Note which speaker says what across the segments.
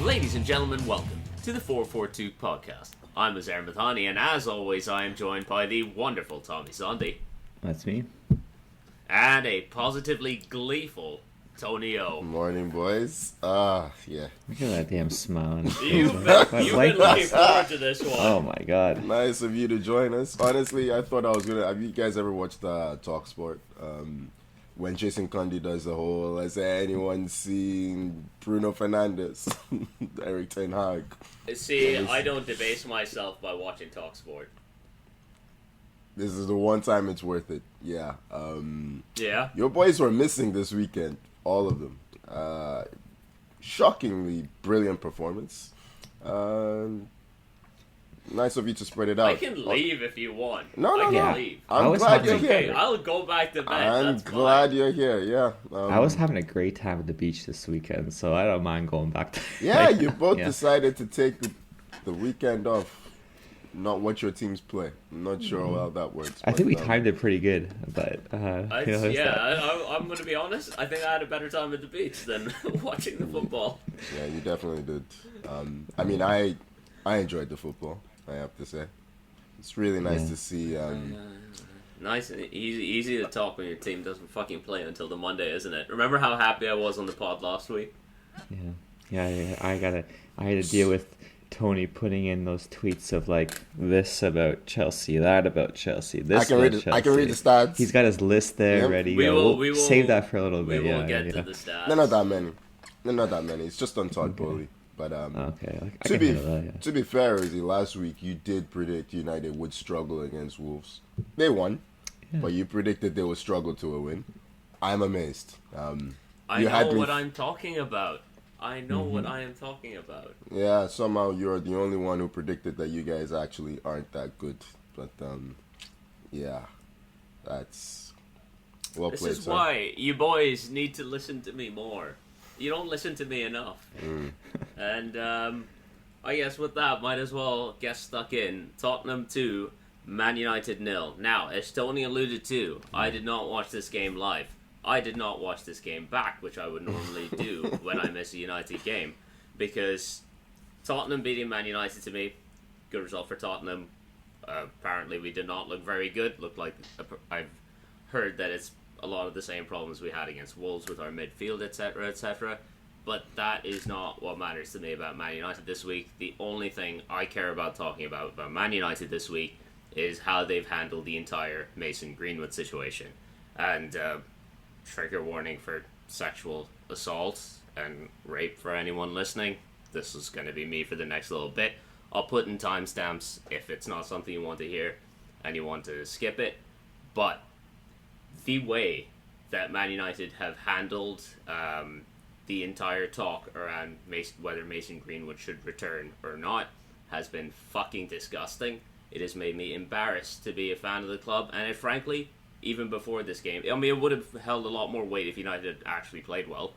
Speaker 1: Ladies and gentlemen, welcome to the 442 podcast. I'm Azar Mathani, and as always, I am joined by the wonderful Tommy Sunday.
Speaker 2: That's me.
Speaker 1: And a positively gleeful Tony O.
Speaker 3: Morning, boys. Yeah.
Speaker 2: Look at that damn smile.
Speaker 1: You've been looking forward to this one.
Speaker 2: Oh my god.
Speaker 3: Nice of you to join us. Honestly, I thought I was gonna. Have you guys ever watched Talk Sport? When Jason Cundy does the whole, has anyone seen Bruno Fernandes, Eric Ten Hag?
Speaker 1: See, I don't debase myself by watching TalkSport.
Speaker 3: This is the one time it's worth it. Yeah.
Speaker 1: Yeah?
Speaker 3: Your boys were missing this weekend. All of them. Shockingly brilliant performance. Nice of you to spread it out.
Speaker 1: I can leave if you want.
Speaker 3: No.
Speaker 1: I can leave.
Speaker 3: I'm glad you're
Speaker 1: Okay,
Speaker 3: here.
Speaker 1: I'll go back to bed.
Speaker 3: I'm glad you're here. Yeah.
Speaker 2: I was having a great time at the beach this weekend, so I don't mind going back to
Speaker 3: Yeah, you both decided to take the weekend off. Not watch your teams play. I'm not sure how that works.
Speaker 2: I think we timed it pretty good, but
Speaker 1: I'm going to be honest. I think I had a better time at the beach than watching the football.
Speaker 3: Yeah, you definitely did. I mean, I enjoyed the football, I have to say. It's really nice to see.
Speaker 1: Nice and easy to talk when your team doesn't fucking play until the Monday, isn't it? Remember how happy I was on the pod last week?
Speaker 2: Yeah. I had to deal with Tony putting in those tweets of like this about Chelsea, that about Chelsea, this Chelsea.
Speaker 3: I can read the stats.
Speaker 2: He's got his list there ready.
Speaker 1: We will
Speaker 2: save that for a little bit.
Speaker 1: We will get to the stats.
Speaker 3: They're not that many. It's just on Todd Bowley. But to be fair, Izzy, last week you did predict United would struggle against Wolves. They won, but you predicted they would struggle to a win. I'm amazed.
Speaker 1: I know what I'm talking about. I know what I am talking about.
Speaker 3: Yeah, somehow you're the only one who predicted that you guys actually aren't that good. But yeah, that's well played.
Speaker 1: This is why you boys need to listen to me more. You don't listen to me enough. And I guess with that, might as well get stuck in. Tottenham 2, Man United 0. Now, as Tony alluded to, I did not watch this game live. I did not watch this game back, which I would normally do when I miss a United game. Because Tottenham beating Man United, to me, good result for Tottenham. Apparently we did not look very good. Looked like I've heard that it's a lot of the same problems we had against Wolves with our midfield, etc., etc. But that is not what matters to me about Man United this week. The only thing I care about talking about Man United this week is how they've handled the entire Mason Greenwood situation. And trigger warning for sexual assault and rape for anyone listening. This is going to be me for the next little bit. I'll put in timestamps if it's not something you want to hear and you want to skip it. But the way that Man United have handled the entire talk around whether Mason Greenwood should return or not has been fucking disgusting. It has made me embarrassed to be a fan of the club, and it frankly, even before this game, I mean, it would have held a lot more weight if United had actually played well,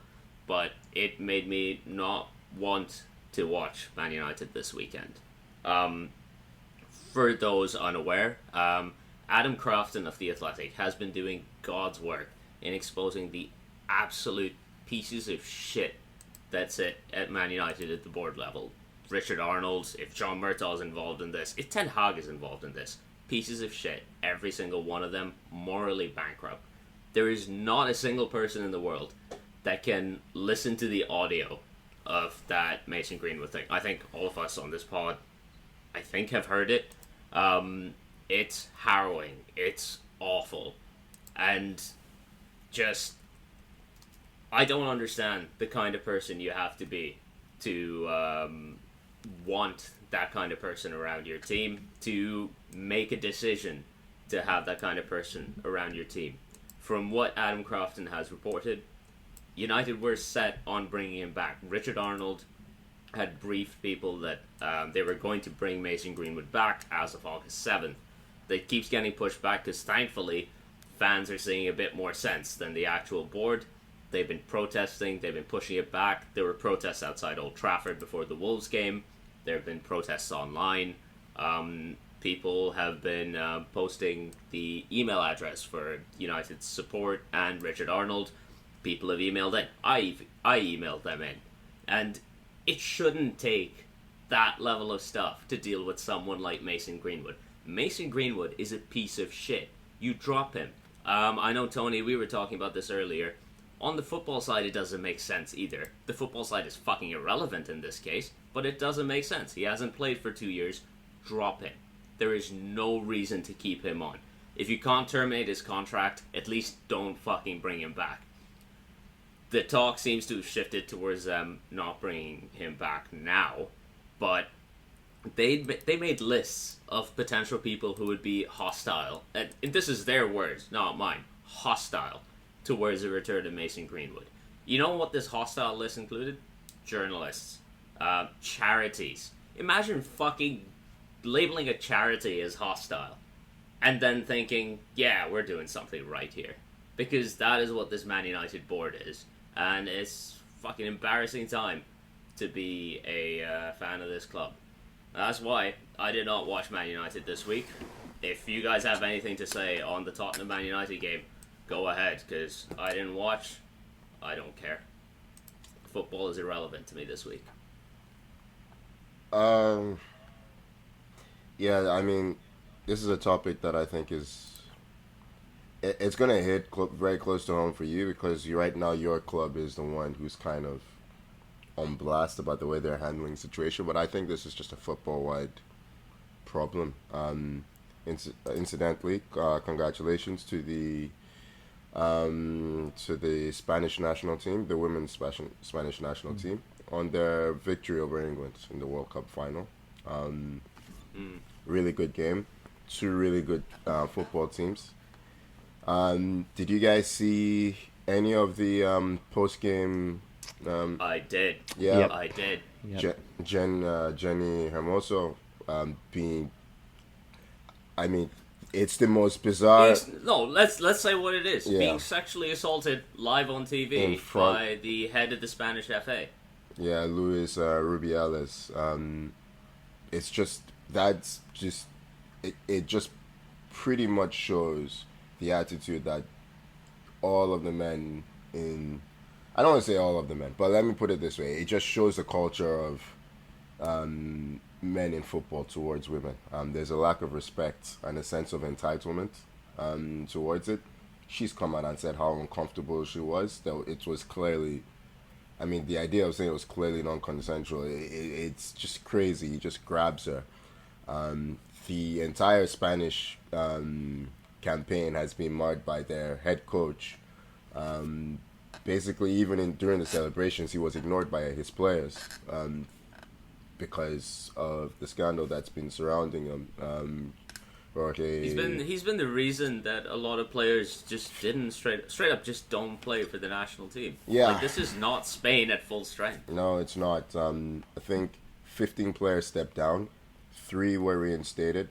Speaker 1: but it made me not want to watch Man United this weekend. For those unaware, Adam Crafton of The Athletic has been doing God's work in exposing the absolute pieces of shit that sit at Man United at the board level. Richard Arnold, if John Murtaugh is involved in this, if Ten Hag is involved in this, pieces of shit, every single one of them morally bankrupt. There is not a single person in the world that can listen to the audio of that Mason Greenwood thing. I think all of us on this pod, I think, have heard it. It's harrowing. It's awful. And just, I don't understand the kind of person you have to be to want that kind of person around your team, to make a decision to have that kind of person around your team. From what Adam Crafton has reported, United were set on bringing him back. Richard Arnold had briefed people that they were going to bring Mason Greenwood back as of August 7th. That keeps getting pushed back because thankfully fans are seeing a bit more sense than the actual board. They've been protesting, they've been pushing it back. There were protests outside Old Trafford before the Wolves game. There have been protests online. People have been posting the email address for United's support and Richard Arnold. People have emailed in. I emailed them in. And it shouldn't take that level of stuff to deal with someone like Mason Greenwood. Mason Greenwood is a piece of shit. You drop him. I know, Tony, we were talking about this earlier. On the football side, it doesn't make sense either. The football side is fucking irrelevant in this case, but it doesn't make sense. He hasn't played for 2 years. Drop him. There is no reason to keep him on. If you can't terminate his contract, at least don't fucking bring him back. The talk seems to have shifted towards them not bringing him back now, but they made lists of potential people who would be hostile, and this is their words, not mine, hostile towards the return of Mason Greenwood. You know what this hostile list included? Journalists, charities. Imagine fucking labeling a charity as hostile and then thinking, yeah, we're doing something right here. Because that is what this Man United board is. And it's fucking embarrassing time to be a fan of this club. That's why I did not watch Man United this week. If you guys have anything to say on the Tottenham Man United game, go ahead, because I didn't watch. I don't care. Football is irrelevant to me this week.
Speaker 3: Yeah, I mean, this is a topic that I think it's going to hit very close to home for you, because right now your club is the one who's kind of on blast about the way they're handling the situation, but I think this is just a football-wide problem. Incidentally, congratulations to the Spanish national team, the women's Spanish national team, on their victory over England in the World Cup final. Really good game. Two really good football teams. Did you guys see any of the post-game?
Speaker 1: I did.
Speaker 3: Yeah,
Speaker 1: yep. I did.
Speaker 3: Yep. Jenny Hermoso being. I mean, it's the most bizarre.
Speaker 1: Let's say what it is. Yeah. Being sexually assaulted live on TV by the head of the Spanish FA.
Speaker 3: Yeah, Luis Rubiales. It's just it just pretty much shows the attitude that all of the men in. I don't want to say all of the men, but let me put it this way. It just shows the culture of men in football towards women. There's a lack of respect and a sense of entitlement towards it. She's come out and said how uncomfortable she was. That it was clearly, I mean, the idea of saying it was clearly non-consensual, it's just crazy. He just grabs her. The entire Spanish campaign has been marred by their head coach. Basically, even during the celebrations, he was ignored by his players because of the scandal that's been surrounding him.
Speaker 1: He's been the reason that a lot of players just didn't straight up just don't play for the national team.
Speaker 3: Yeah,
Speaker 1: like, this is not Spain at full strength.
Speaker 3: No, it's not. I think 15 players stepped down, 3 were reinstated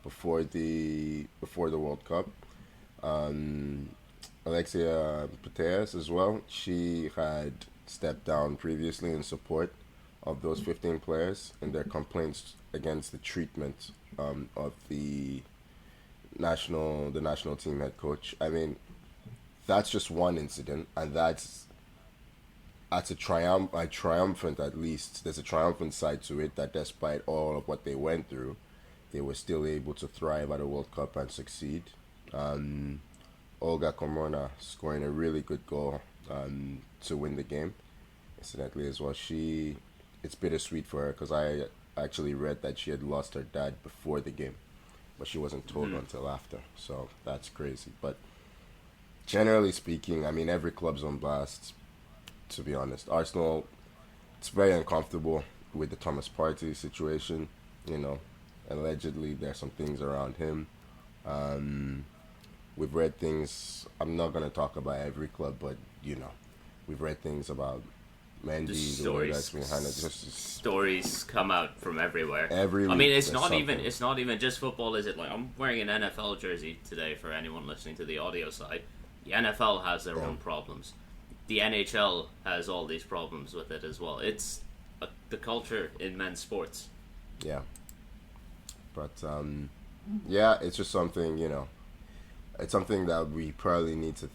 Speaker 3: before the World Cup. Alexia Putellas as well. She had stepped down previously in support of those 15 players and their complaints against the treatment of the national team head coach. I mean, that's just one incident, and that's a triumphant, at least. There's a triumphant side to it, that despite all of what they went through, they were still able to thrive at a World Cup and succeed. Olga Carmona scoring a really good goal to win the game, incidentally, as well. It's bittersweet for her, because I actually read that she had lost her dad before the game, but she wasn't told until after, so that's crazy. But generally speaking, I mean, every club's on blast, to be honest. Arsenal, it's very uncomfortable with the Thomas Partey situation. You know, allegedly there's some things around him. We've read things, I'm not going to talk about every club, but, you know, we've read things about Mendy, the way that's been handled.
Speaker 1: Stories come out from everywhere.
Speaker 3: Every week,
Speaker 1: I mean, it's not even just football, is it? Like, I'm wearing an NFL jersey today for anyone listening to the audio side. The NFL has their own problems. The NHL has all these problems with it as well. It's the culture in men's sports.
Speaker 3: Yeah. But, yeah, it's just something, you know, it's something that we probably need to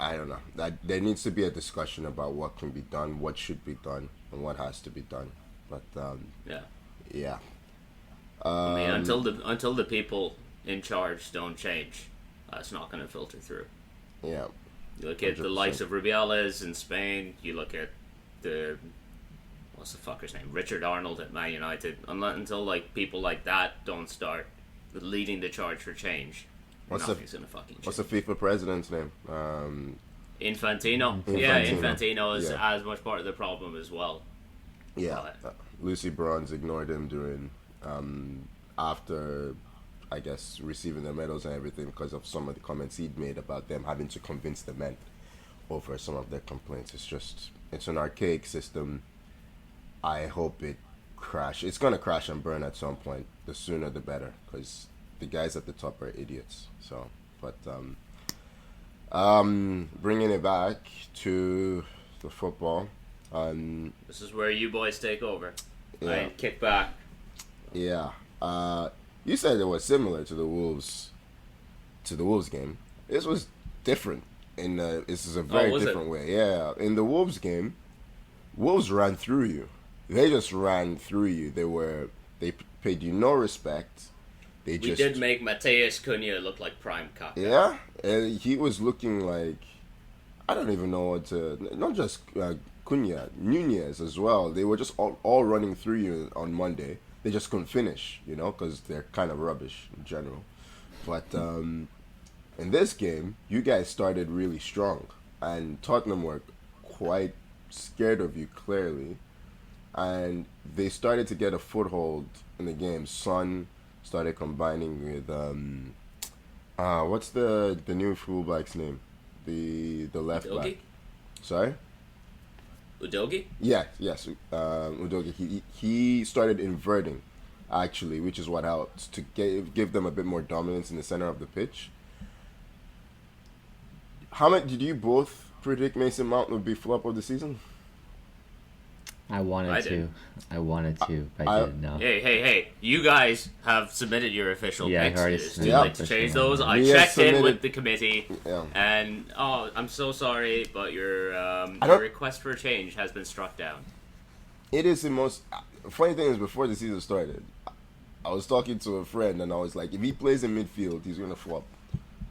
Speaker 3: I don't know. That there needs to be a discussion about what can be done, what should be done, and what has to be done. But yeah.
Speaker 1: I mean, until the people in charge don't change, it's not going to filter through.
Speaker 3: Yeah.
Speaker 1: You look at 100%. The likes of Rubiales in Spain. You look at what's the fucker's name? Richard Arnold at Man United. Until like people like that don't start leading the charge for change, nothing's gonna fucking change.
Speaker 3: What's the FIFA president's name?
Speaker 1: Infantino. Yeah, Infantino is as much part of the problem as well.
Speaker 3: Yeah, Lucy Bronze ignored him during after, I guess, receiving the medals and everything because of some of the comments he'd made about them having to convince the men over some of their complaints. It's an archaic system. I hope it crash. It's gonna crash and burn at some point. The sooner the better, because the guys at the top are idiots. So, but bringing it back to the football.
Speaker 1: This is where you boys take over.
Speaker 3: Yeah.
Speaker 1: Right, kick back.
Speaker 3: Yeah. You said it was similar to the Wolves game. This was different. This is a very different way. Yeah. In the Wolves game, Wolves ran through you. They just ran through you. They paid you no respect. We
Speaker 1: did make Mateus Cunha look like prime cock.
Speaker 3: Yeah, and he was looking like, I don't even know what to. Not just Cunha, Nunez as well. They were just all running through you on Monday. They just couldn't finish, because they're kind of rubbish in general. But in this game, you guys started really strong, and Tottenham were quite scared of you, clearly. And they started to get a foothold in the game. Son started combining with what's the new fullback's name? The left
Speaker 1: Udogie?
Speaker 3: back. Sorry?
Speaker 1: Udogie?
Speaker 3: Yeah, yes. Udogie. He started inverting, actually, which is what helped to give them a bit more dominance in the center of the pitch. How much did you both predict Mason Mount would be flop of the season?
Speaker 2: I wanted to, but I didn't know.
Speaker 1: Hey. You guys have submitted your official picks. It's too late to change those. I
Speaker 3: We
Speaker 1: checked in
Speaker 3: submitted-
Speaker 1: with the committee, and I'm so sorry, but your request for a change has been struck down.
Speaker 3: It is the most... Funny thing is, before the season started, I was talking to a friend, and I was like, if he plays in midfield, he's going to flop.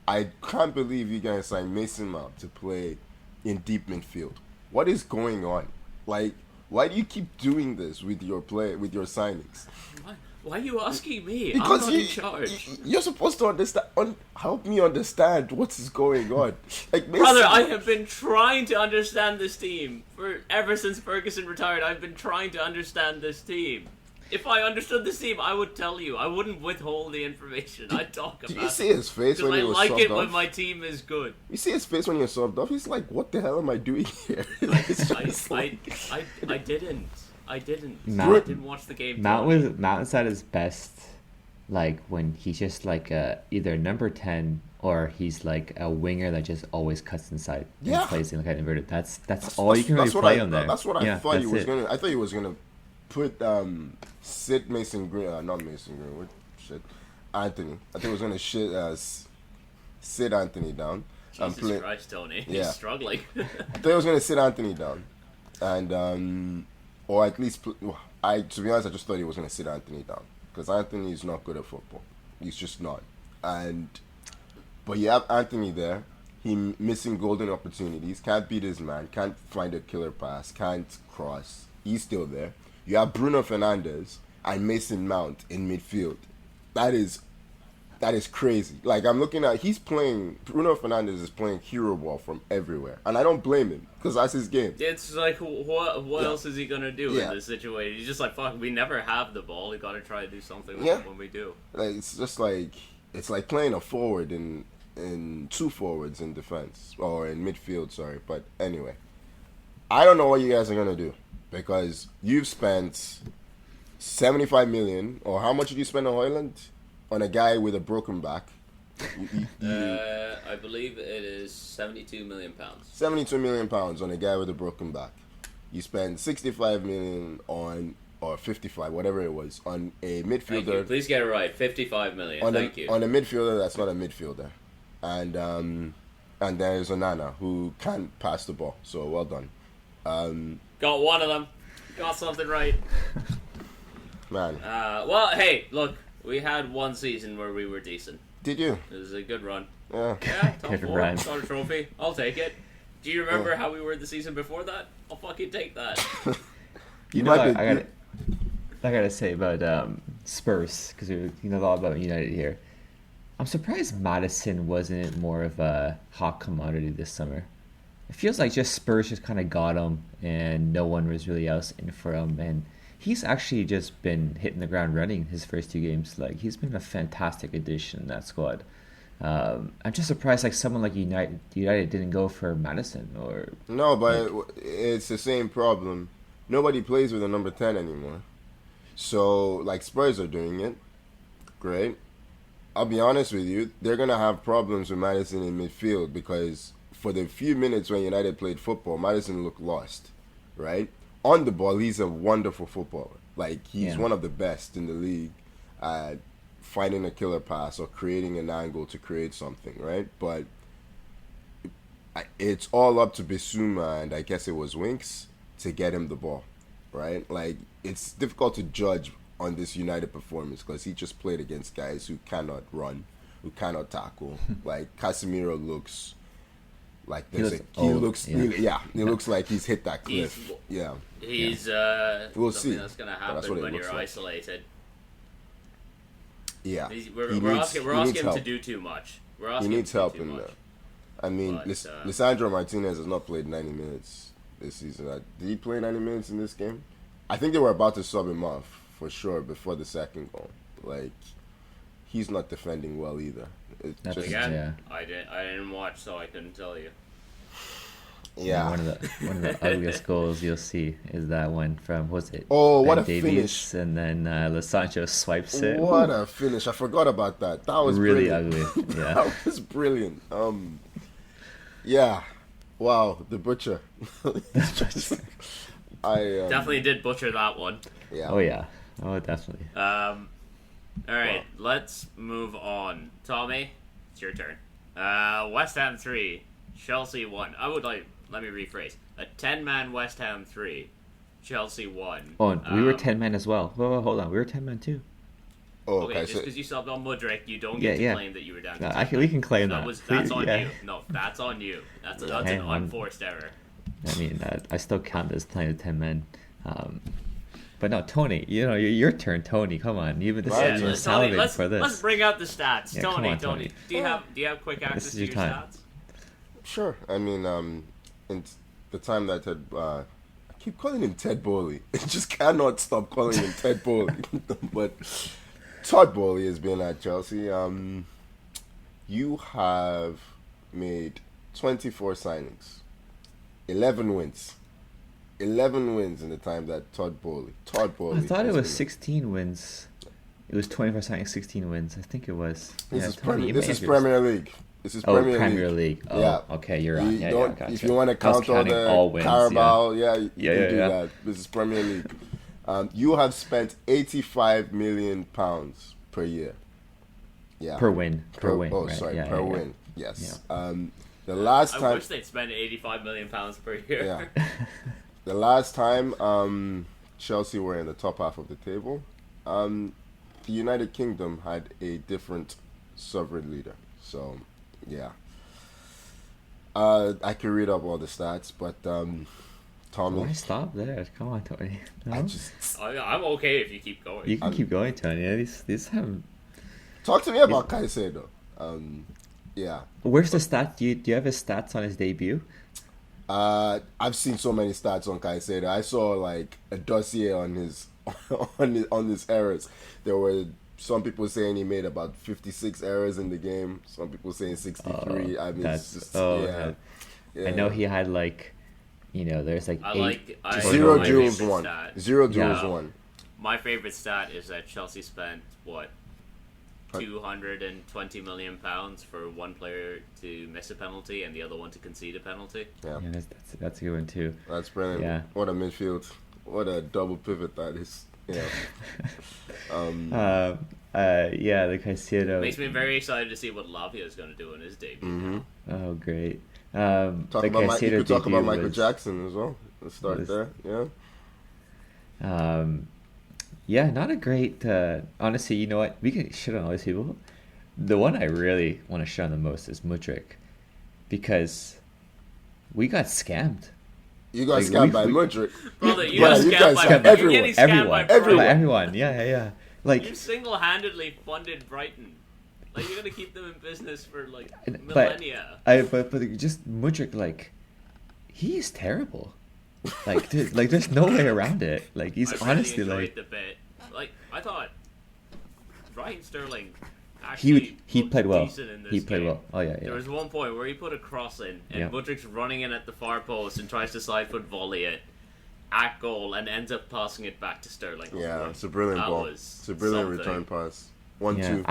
Speaker 3: I can't believe you guys signed Mason Mount to play in deep midfield. What is going on? Like... Why do you keep doing this with your signings?
Speaker 1: Why are you asking me?
Speaker 3: Because
Speaker 1: I'm not in charge.
Speaker 3: You're supposed to understand. Help me understand what is going on. Like,
Speaker 1: brother, I have been trying to understand this team ever since Ferguson retired. I've been trying to understand this team. If I understood this team, I would tell you. I wouldn't withhold the information. I'd talk about it.
Speaker 3: Did you see his face when he was subbed off?
Speaker 1: I like it when my team is good.
Speaker 3: You see his face when you're subbed off? He's like, what the hell am I doing here?
Speaker 1: I didn't. I didn't watch the game.
Speaker 2: Mount's at his best, like, when he's just like either number 10 or he's like a winger that just always cuts inside and plays in like an inverted. That's all you can really play on there.
Speaker 3: That's what I thought he was going to... I thought he was going to put sit Mason Green, not Mason Greenwood, Anthony. I think he was going to sit Anthony down.
Speaker 1: Jesus Christ, Tony. He's struggling.
Speaker 3: I thought he was going to sit Anthony down. And, or at least, to be honest, I just thought he was going to sit Anthony down. Because Anthony is not good at football. He's just not. But you have Anthony there. He missing golden opportunities. Can't beat his man. Can't find a killer pass. Can't cross. He's still there. You have Bruno Fernandes and Mason Mount in midfield. That is crazy. Like, I'm looking at, Bruno Fernandes is playing hero ball from everywhere. And I don't blame him, because that's his game.
Speaker 1: It's like, what else is he going to do in this situation? He's just like, fuck, we never have the ball. We got to try to do something with it when we do.
Speaker 3: Like, it's like playing a forward in two forwards in defense, or in midfield, sorry. But anyway, I don't know what you guys are going to do. Because you've spent 75 million, or how much did you spend on Højlund? On a guy with a broken back.
Speaker 1: I believe it is £72 million.
Speaker 3: £72 million on a guy with a broken back. You spend 65 million on, or 55, whatever it was, on a midfielder.
Speaker 1: Thank you. Please get it right. 55 million. Thank you.
Speaker 3: On a midfielder that's not a midfielder. And and there's Onana who can't pass the ball. So well done.
Speaker 1: Got one of them. Got something right.
Speaker 3: Man.
Speaker 1: Well, hey, look, we had one season where we were decent.
Speaker 3: Did you?
Speaker 1: It was a good run.
Speaker 3: Yeah.
Speaker 1: Top 4, got a trophy. I'll take it. Do you remember how we were the season before that? I'll fucking take that.
Speaker 2: I gotta say about Spurs, because you know a lot about United here. I'm surprised Maddison wasn't more of a hot commodity this summer. It feels like just Spurs just kind of got him, and no one was really else in for him. And he's actually just been hitting the ground running his first 2 games. Like, he's been a fantastic addition in that squad. I'm just surprised like someone like United didn't go for Maddison or...
Speaker 3: No, but it's the same problem. Nobody plays with a number 10 anymore. So, like, Spurs are doing it. Great. I'll be honest with you, they're going to have problems with Maddison in midfield because for the few minutes when United played football, Maddison looked lost, right? On the ball, he's a wonderful footballer. Like, he's one of the best in the league at finding a killer pass or creating an angle to create something, right? But it's all up to Bissouma and I guess it was Winks to get him the ball, right? Like, it's difficult to judge on this United performance because he just played against guys who cannot run, who cannot tackle. Like, Casemiro looks like this. He looks like he's hit that cliff.
Speaker 1: We'll see. That's going to happen when you're isolated.
Speaker 3: Yeah,
Speaker 1: we're asking him to do too much.
Speaker 3: He needs help in there. I mean, Lisandro Martinez has not played 90 minutes this season. Did he play 90 minutes in this game? I think they were about to sub him off for sure before the second goal. Like, he's not defending well either.
Speaker 1: I didn't watch, so I couldn't tell you.
Speaker 3: Yeah.
Speaker 2: One of the ugliest goals you'll see is that one from what
Speaker 3: a
Speaker 2: Davies,
Speaker 3: finish!
Speaker 2: And then Sancho swipes it.
Speaker 3: What a finish! I forgot about that. That was
Speaker 2: really
Speaker 3: brilliant.
Speaker 2: ugly. Yeah,
Speaker 3: that was brilliant. Yeah. Wow, the butcher. I
Speaker 1: definitely did butcher that one.
Speaker 3: Yeah.
Speaker 2: Oh yeah. Oh definitely.
Speaker 1: All right, let's move on. Tommy, it's your turn. West Ham 3, Chelsea 1. Let me rephrase. A 10-man West Ham 3, Chelsea 1.
Speaker 2: Oh, we were 10-man as well. Whoa, hold on. We were 10-man too.
Speaker 3: Oh,
Speaker 1: okay, just because you subbed on Mudryk, you don't get to claim that you were down to
Speaker 2: we can claim that.
Speaker 1: That's on you. No, that's on you. That's an unforced error.
Speaker 2: I mean, I still count as playing a 10-man. But no, Tony, your turn, Tony. Come on, you've been salivating for this.
Speaker 1: Let's bring out the stats,
Speaker 2: yeah,
Speaker 1: Tony. Do you have quick access to your stats?
Speaker 3: Sure. I mean, in the time that I keep calling him Ted Bowley. I just cannot stop calling him Ted Bowley. But Todd Bowley has been at Chelsea. You have made 24 signings, 11 wins. 11 wins in the time that Todd Bowley.
Speaker 2: I thought it was 16 wins. It was 24 signings, 16 wins. I think it was.
Speaker 3: This is Premier League. This is Premier
Speaker 2: League. Oh,
Speaker 3: yeah.
Speaker 2: Okay, you're right. Gotcha.
Speaker 3: If you want to count all the Carabao, you can do that. This is Premier League. You have spent £85 million per year. Yeah.
Speaker 2: Per win. Per win.
Speaker 3: Oh,
Speaker 2: right.
Speaker 3: sorry.
Speaker 2: Yeah,
Speaker 3: per win. Yes. The last time.
Speaker 1: I wish they'd spend £85 million per year.
Speaker 3: Yeah. The last time Chelsea were in the top half of the table, the United Kingdom had a different sovereign leader. So, yeah. I could read up all the stats, but Tommy.
Speaker 2: Why stop there? Come on, Tony. No?
Speaker 1: I'm okay if you keep going.
Speaker 2: You can keep going, Tony. These have.
Speaker 3: Talk to me about Caicedo. Yeah.
Speaker 2: Where's the stat? Do you have his stats on his debut?
Speaker 3: I've seen so many stats on Caicedo. I saw like a dossier on his on his errors. There were some people saying he made about 56 errors in the game. Some people saying 63. I mean, it's just, yeah.
Speaker 2: I know he had like, there's like
Speaker 3: zero duels won. Zero duels won.
Speaker 1: My favorite stat is that Chelsea spent what? £220 million for one player to miss a penalty and the other one to concede a penalty.
Speaker 3: Yeah,
Speaker 2: that's a good one too.
Speaker 3: That's brilliant.
Speaker 2: Yeah.
Speaker 3: What a midfield. What a double pivot that is. Yeah.
Speaker 2: Yeah, the Caicedo
Speaker 1: makes me very excited to see what Lavia is going to do in his debut.
Speaker 3: Mm-hmm.
Speaker 2: Oh, great.
Speaker 3: You could talk about Michael Jackson as well. Let's start there. Yeah.
Speaker 2: Yeah, not a great. Honestly, you know what? We can shit on all these people. The one I really want to shit on the most is Mudryk, because we got scammed.
Speaker 3: You got scammed by Mudryk.
Speaker 1: Brother, you got scammed by
Speaker 2: everyone. Yeah. Like,
Speaker 1: you single-handedly funded Brighton. Like, you're gonna keep them in business for like millennia.
Speaker 2: But just Mudryk, like, he is terrible. Like, dude, like, there's no way around it. Like, he's honestly like
Speaker 1: the bit. Like, I thought Raheem Sterling actually
Speaker 2: he played well.
Speaker 1: In this
Speaker 2: he played
Speaker 1: game.
Speaker 2: Well. Oh yeah.
Speaker 1: There was one point where he put a cross in, and Mudryk's running in at the far post and tries to side foot volley it at goal, and ends up passing it back to Sterling.
Speaker 3: Yeah, it's a brilliant ball. It's a brilliant return pass. 1-2.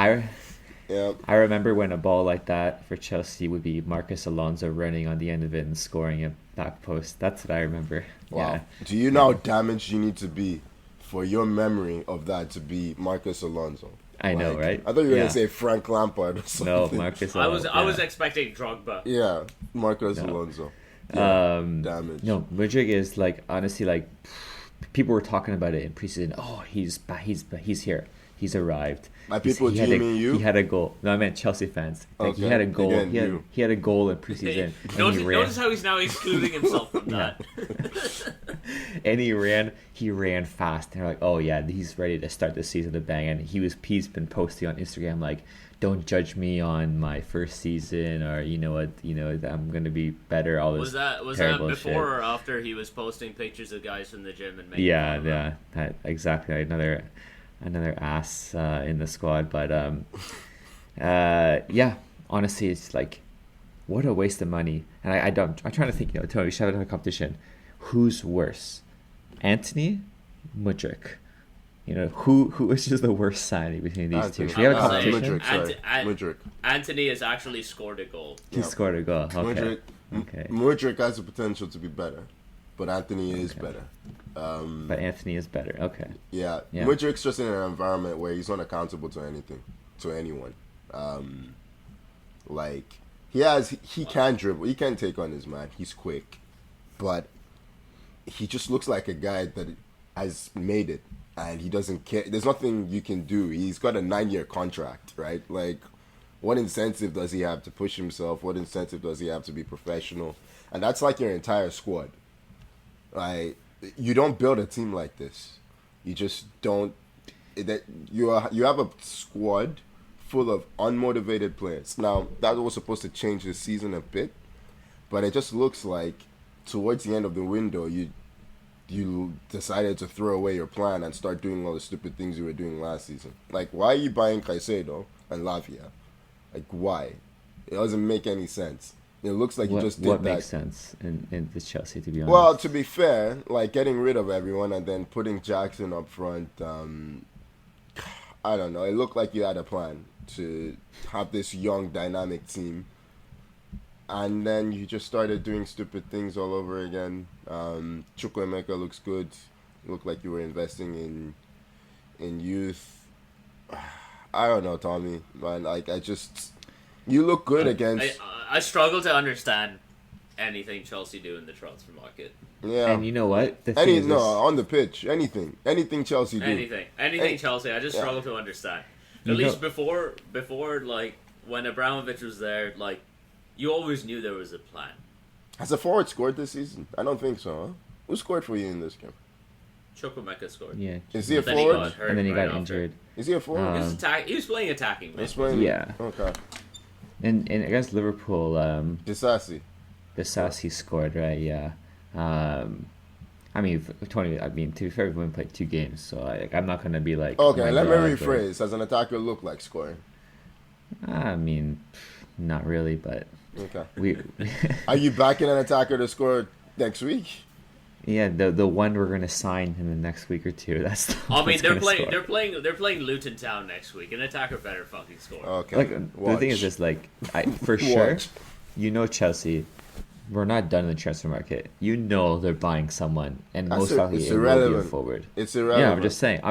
Speaker 3: I
Speaker 2: remember when a ball like that for Chelsea would be Marcus Alonso running on the end of it and scoring a back post. That's what I remember.
Speaker 3: Wow.
Speaker 2: Yeah.
Speaker 3: Do you know how damaged you need to be for your memory of that to be Marcus Alonso?
Speaker 2: I know, right?
Speaker 3: I thought you were going to say Frank Lampard or something.
Speaker 2: No, Marcus Alonso.
Speaker 1: I was expecting Drogba.
Speaker 3: Yeah, Marcus Alonso. Yeah, damage.
Speaker 2: No, Mudryk is like, honestly, like, people were talking about it in preseason. Oh, he's here. He's arrived.
Speaker 3: By people, do you mean you?
Speaker 2: He had a goal. No, I meant Chelsea fans. Like,
Speaker 3: okay.
Speaker 2: He had a goal.
Speaker 3: Again,
Speaker 2: he had a goal in preseason.
Speaker 1: Notice how he's now excluding himself from that.
Speaker 2: And he ran fast. And they're like, oh yeah, he's ready to start the season with a bang. And he's been posting on Instagram like, don't judge me on my first season, or I'm gonna be better. All this
Speaker 1: was that before
Speaker 2: shit.
Speaker 1: or after he was posting pictures of guys from the gym and making
Speaker 2: that exactly another ass in the squad. But honestly, it's like, what a waste of money. And I'm trying to think, Tony, we should have a competition. Who's worse, Anthony, Mudryk? Who is just the worst signing between these two? Should we have a competition?
Speaker 3: Mudryk.
Speaker 1: Anthony has actually scored a goal.
Speaker 2: He scored a goal. Okay.
Speaker 3: Mudryk has the potential to be better, but Anthony is better.
Speaker 2: But Anthony is better. Okay.
Speaker 3: Yeah. Mudryk's just in an environment where he's not accountable to anyone. Like, he can dribble, he can take on his man, he's quick, but he just looks like a guy that has made it, and he doesn't care. There's nothing you can do. He's got a 9-year contract, right? Like, what incentive does he have to push himself? What incentive does he have to be professional? And that's like your entire squad. Like, you don't build a team like this. You just don't. You have a squad full of unmotivated players. Now, that was supposed to change this season a bit, but it just looks like towards the end of the window, you decided to throw away your plan and start doing all the stupid things you were doing last season. Like, why are you buying Caicedo and Lavia? Like, why? It doesn't make any sense. It looks like you just did that.
Speaker 2: What makes sense in this Chelsea, to be honest?
Speaker 3: Well, to be fair, like, getting rid of everyone and then putting Jackson up front, I don't know. It looked like you had a plan to have this young, dynamic team. And then you just started doing stupid things all over again. Chukwuemeka looks good. It looked like you were investing in youth. I don't know, Tommy. But, like, you look good against...
Speaker 1: I struggle to understand anything Chelsea do in the transfer market.
Speaker 3: Yeah.
Speaker 2: And you know what?
Speaker 3: On the pitch. Anything Chelsea do.
Speaker 1: Anything Chelsea. I just struggle to understand. At least before, like, when Abramovich was there, like, you always knew there was a plan.
Speaker 3: Has a forward scored this season? I don't think so, huh? Who scored for you in this game?
Speaker 1: Chukwuemeka scored.
Speaker 2: Yeah.
Speaker 3: Is he a forward?
Speaker 2: And then he got injured.
Speaker 3: Is he a forward?
Speaker 1: He was playing attacking.
Speaker 2: Yeah.
Speaker 3: Okay.
Speaker 2: And against Liverpool,
Speaker 3: Disasi
Speaker 2: scored, right? Yeah. I mean, Tony. I mean, to be fair, we only played 2 games, so I'm not gonna be like.
Speaker 3: Okay, let me rephrase. Does an attacker look like scoring?
Speaker 2: I mean, not really, but.
Speaker 3: Okay. Are you backing an attacker to score next week?
Speaker 2: Yeah, the one we're gonna sign in the next week or two. That's.
Speaker 1: They're playing Luton Town next week. An attacker better fucking score.
Speaker 3: Okay.
Speaker 2: Like, the thing is, just like, for sure, Chelsea, we're not done in the transfer market. You know they're buying someone, and most likely it will be a forward.
Speaker 3: It's irrelevant.
Speaker 2: Yeah, I'm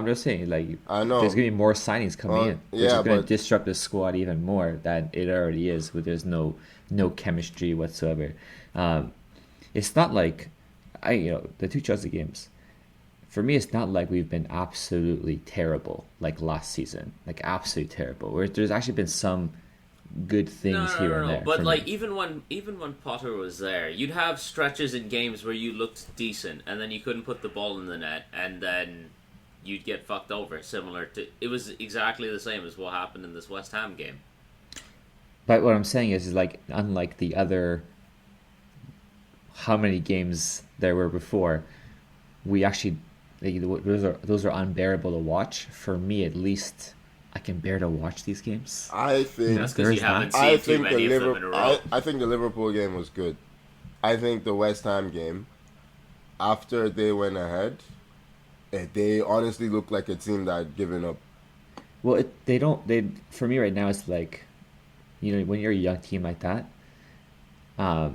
Speaker 2: just saying. Like,
Speaker 3: I know
Speaker 2: there's gonna be more signings coming in, which is gonna disrupt the squad even more than it already is. Where there's no chemistry whatsoever. It's not like the two Chelsea games. For me, it's not like we've been absolutely terrible like last season, like absolutely terrible. Where there's actually been some good things here and there.
Speaker 1: But like even when Potter was there, you'd have stretches in games where you looked decent, and then you couldn't put the ball in the net, and then you'd get fucked over. It was exactly the same as what happened in this West Ham game.
Speaker 2: But what I'm saying is like, unlike the other, how many games there were before, we actually those are unbearable to watch. For me, at least. I can bear to watch these games.
Speaker 3: I think
Speaker 1: that's because you haven't seen too many of them in a row.
Speaker 3: I think the Liverpool game was good. I think the West Ham game, after they went ahead, they honestly looked like a team that had given up.
Speaker 2: Well, for me right now, it's like, when you're a young team like that, I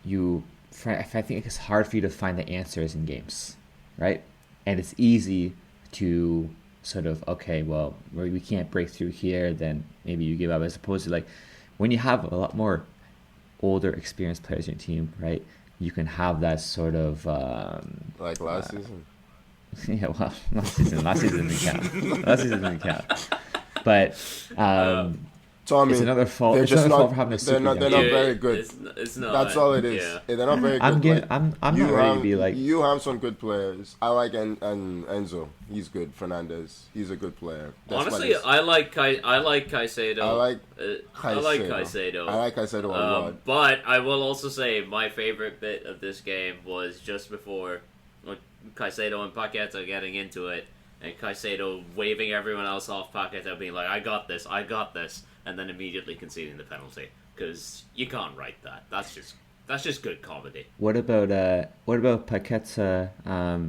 Speaker 2: think it's hard for you to find the answers in games, right? And it's easy to sort of, okay, well, we can't break through here, then maybe you give up, as opposed to like when you have a lot more older, experienced players in your team, right? You can have that sort of
Speaker 3: like last season.
Speaker 2: Yeah, well, last season didn't count. But
Speaker 3: Tommy,
Speaker 2: it's another fault. It's another fault for having a super.
Speaker 3: They're not very good.
Speaker 1: It's not.
Speaker 3: That's all it is. Yeah. They're not very good.
Speaker 2: I'm not ready to be like.
Speaker 3: You have some good players. I like Enzo. He's good. Fernandez. He's a good player.
Speaker 1: Honestly, I like Caicedo.
Speaker 3: I like Caicedo.
Speaker 1: I like Caicedo
Speaker 3: a lot.
Speaker 1: But I will also say my favorite bit of this game was just before Caicedo and Paqueta getting into it, and Caicedo waving everyone else off Paqueta, being like, I got this, and then immediately conceding the penalty, because you can't write that. That's just good comedy.
Speaker 2: What about Paqueta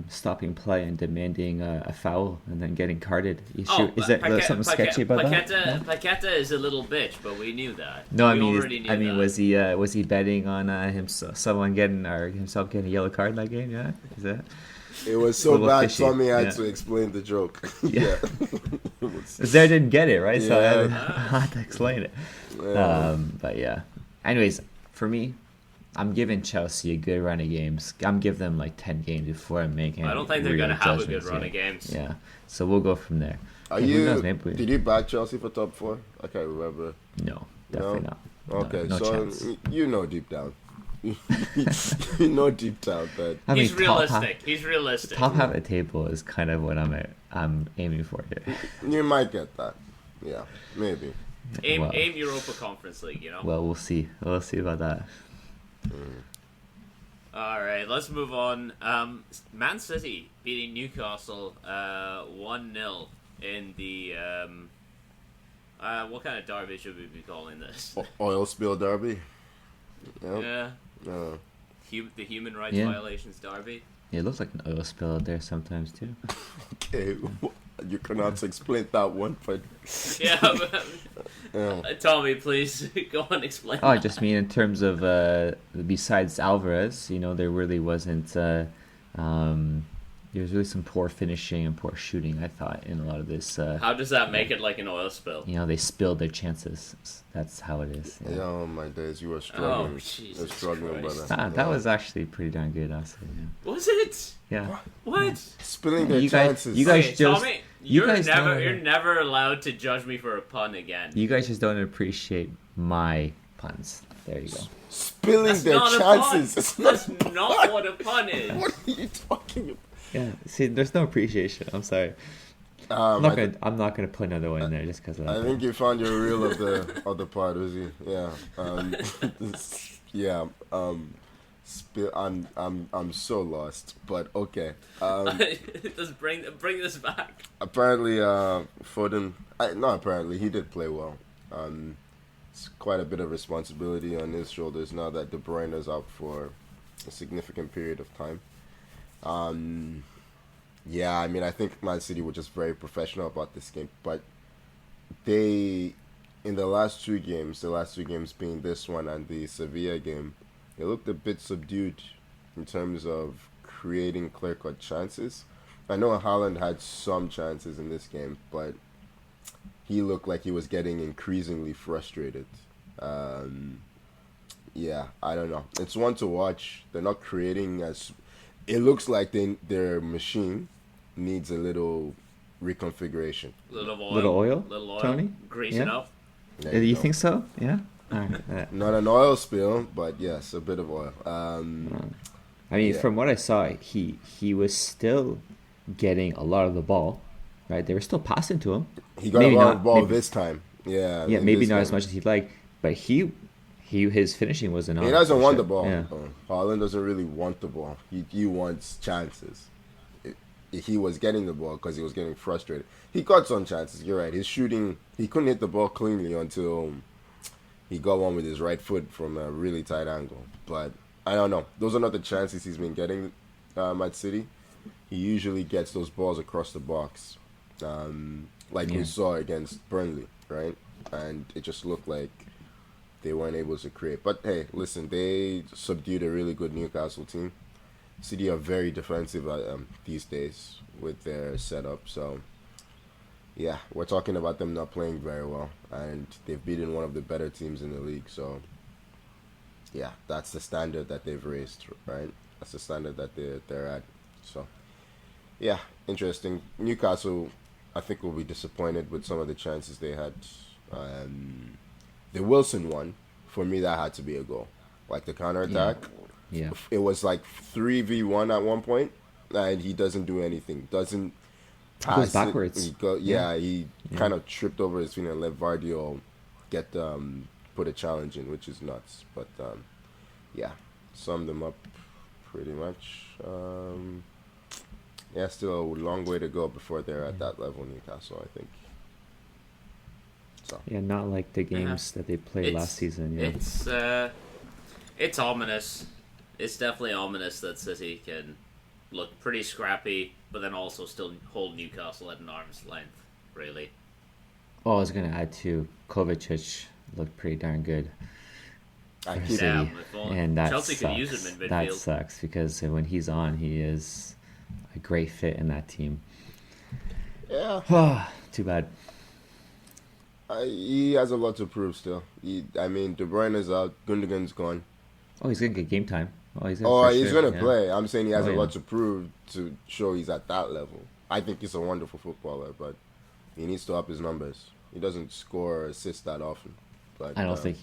Speaker 2: stopping play and demanding a foul and then getting carded? Is there something sketchy about that?
Speaker 1: Paqueta is a little bitch, but we knew that.
Speaker 2: No, I mean, was he betting on himself getting a yellow card in that game? Yeah, is that?
Speaker 3: It was so bad, Tommy had to explain the joke. Yeah.
Speaker 2: Zare didn't get it, right? So I had to explain it. Yeah. But yeah. Anyways, for me, I'm giving Chelsea a good run of games. I'm giving them like 10 games before I'm making.
Speaker 1: I don't think they're going to have a good run of games.
Speaker 2: Yeah. So we'll go from there.
Speaker 3: Did you back Chelsea for top 4? I can't remember.
Speaker 2: No, definitely not.
Speaker 3: Okay,
Speaker 2: no
Speaker 3: so
Speaker 2: chance.
Speaker 3: You know deep down. You know deep down that
Speaker 1: he's realistic. He's realistic.
Speaker 2: Top half of the table is kind of what I'm aiming for here.
Speaker 3: You might get that. Yeah, maybe.
Speaker 1: Aim Europa Conference League,
Speaker 2: Well, we'll see. We'll see about that.
Speaker 1: All right, let's move on. Man City beating Newcastle 1-0 in the what kind of derby should we be calling this?
Speaker 3: Oil spill derby.
Speaker 1: Yep. Yeah. The human rights violations derby.
Speaker 2: Yeah, it looks like an oil spill out there sometimes too.
Speaker 3: Okay, you cannot explain that one, but
Speaker 1: Tommy, please go on explain.
Speaker 2: I just mean in terms of besides Alvarez, there really wasn't. There was really some poor finishing and poor shooting, I thought, in a lot of this.
Speaker 1: How does that make it like an oil spill?
Speaker 2: They spilled their chances. That's how it is.
Speaker 3: Yeah, oh my days, you were struggling.
Speaker 1: Oh, Jesus
Speaker 3: struggling, brother.
Speaker 2: That was actually pretty darn good, honestly. Yeah.
Speaker 1: Was it?
Speaker 2: Yeah.
Speaker 1: What?
Speaker 3: Spilling their chances.
Speaker 2: You guys just.
Speaker 1: Tommy, you're never allowed to judge me for a pun again.
Speaker 2: You guys just don't appreciate my puns. There you go.
Speaker 3: Spilling their chances.
Speaker 1: That's not what a pun is.
Speaker 3: What are you talking about?
Speaker 2: Yeah, see, there's no appreciation. I'm sorry. I'm not gonna put another one in there just because of that.
Speaker 3: I think you found your reel of the part, Uzi. Yeah. I'm so lost, but okay.
Speaker 1: Just bring this back.
Speaker 3: Apparently, Foden. He did play well. It's quite a bit of responsibility on his shoulders now that De Bruyne is out for a significant period of time. I think Man City were just very professional about this game, but in the last two games being this one and the Sevilla game, It looked a bit subdued in terms of creating clear-cut chances. I know Haaland had some chances in this game, but he looked like he was getting increasingly frustrated. Yeah, I don't know. It's one to watch. They're not creating as... It looks like their machine needs a little reconfiguration.
Speaker 1: Little oil,
Speaker 2: Tony?
Speaker 1: Grease it up.
Speaker 2: You think so? Yeah?
Speaker 3: Not an oil spill, but yes, a bit of oil.
Speaker 2: I mean, from what I saw, he was still getting a lot of the ball, right? They were still passing to him.
Speaker 3: He got a lot of the ball this time. Yeah.
Speaker 2: Yeah, maybe not as much as he'd like, but his finishing wasn't on.
Speaker 3: He doesn't want the ball. Yeah. Haaland doesn't really want the ball. He wants chances. He was getting the ball because he was getting frustrated. He got some chances. You're right. His shooting, he couldn't hit the ball cleanly until he got one with his right foot from a really tight angle. But I don't know. Those are not the chances he's been getting at City. He usually gets those balls across the box, like we saw against Burnley, right? And it just looked like they weren't able to create. But hey, listen, they subdued a really good Newcastle team. City are very defensive these days with their setup. So, yeah, we're talking about them not playing very well. And they've beaten one of the better teams in the league. So, yeah, that's the standard that they've raised, right? That's the standard that they're at. So, yeah, interesting. Newcastle, I think, will be disappointed with some of the chances they had. The Wilson one, for me, that had to be a goal. Like the counterattack.
Speaker 2: Yeah.
Speaker 3: It was like 3v1 at one point, and he doesn't do anything. Doesn't pass.
Speaker 2: Goes backwards.
Speaker 3: He kind of tripped over his feet and let Vardio get put a challenge in, which is nuts. But yeah, summed them up pretty much. Yeah, still a long way to go before they're at that level, Newcastle, I think. So.
Speaker 2: Yeah, not like the games that they played last season. Yeah.
Speaker 1: It's ominous. It's definitely ominous that City can look pretty scrappy, but then also still hold Newcastle at an arm's length, really.
Speaker 2: Oh, I was going to add too, Kovacic looked pretty darn good for City. And that
Speaker 1: Chelsea
Speaker 2: sucks.
Speaker 1: Could use him in midfield.
Speaker 2: That sucks because when he's on, he is a great fit in that team.
Speaker 3: Yeah.
Speaker 2: Too bad.
Speaker 3: He has a lot to prove still. De Bruyne is out. Gundogan's gone.
Speaker 2: Oh, he's going to get game time. He's
Speaker 3: going to play. I'm saying he has a lot to prove to show he's at that level. I think he's a wonderful footballer, but he needs to up his numbers. He doesn't score or assist that often. But
Speaker 2: I don't think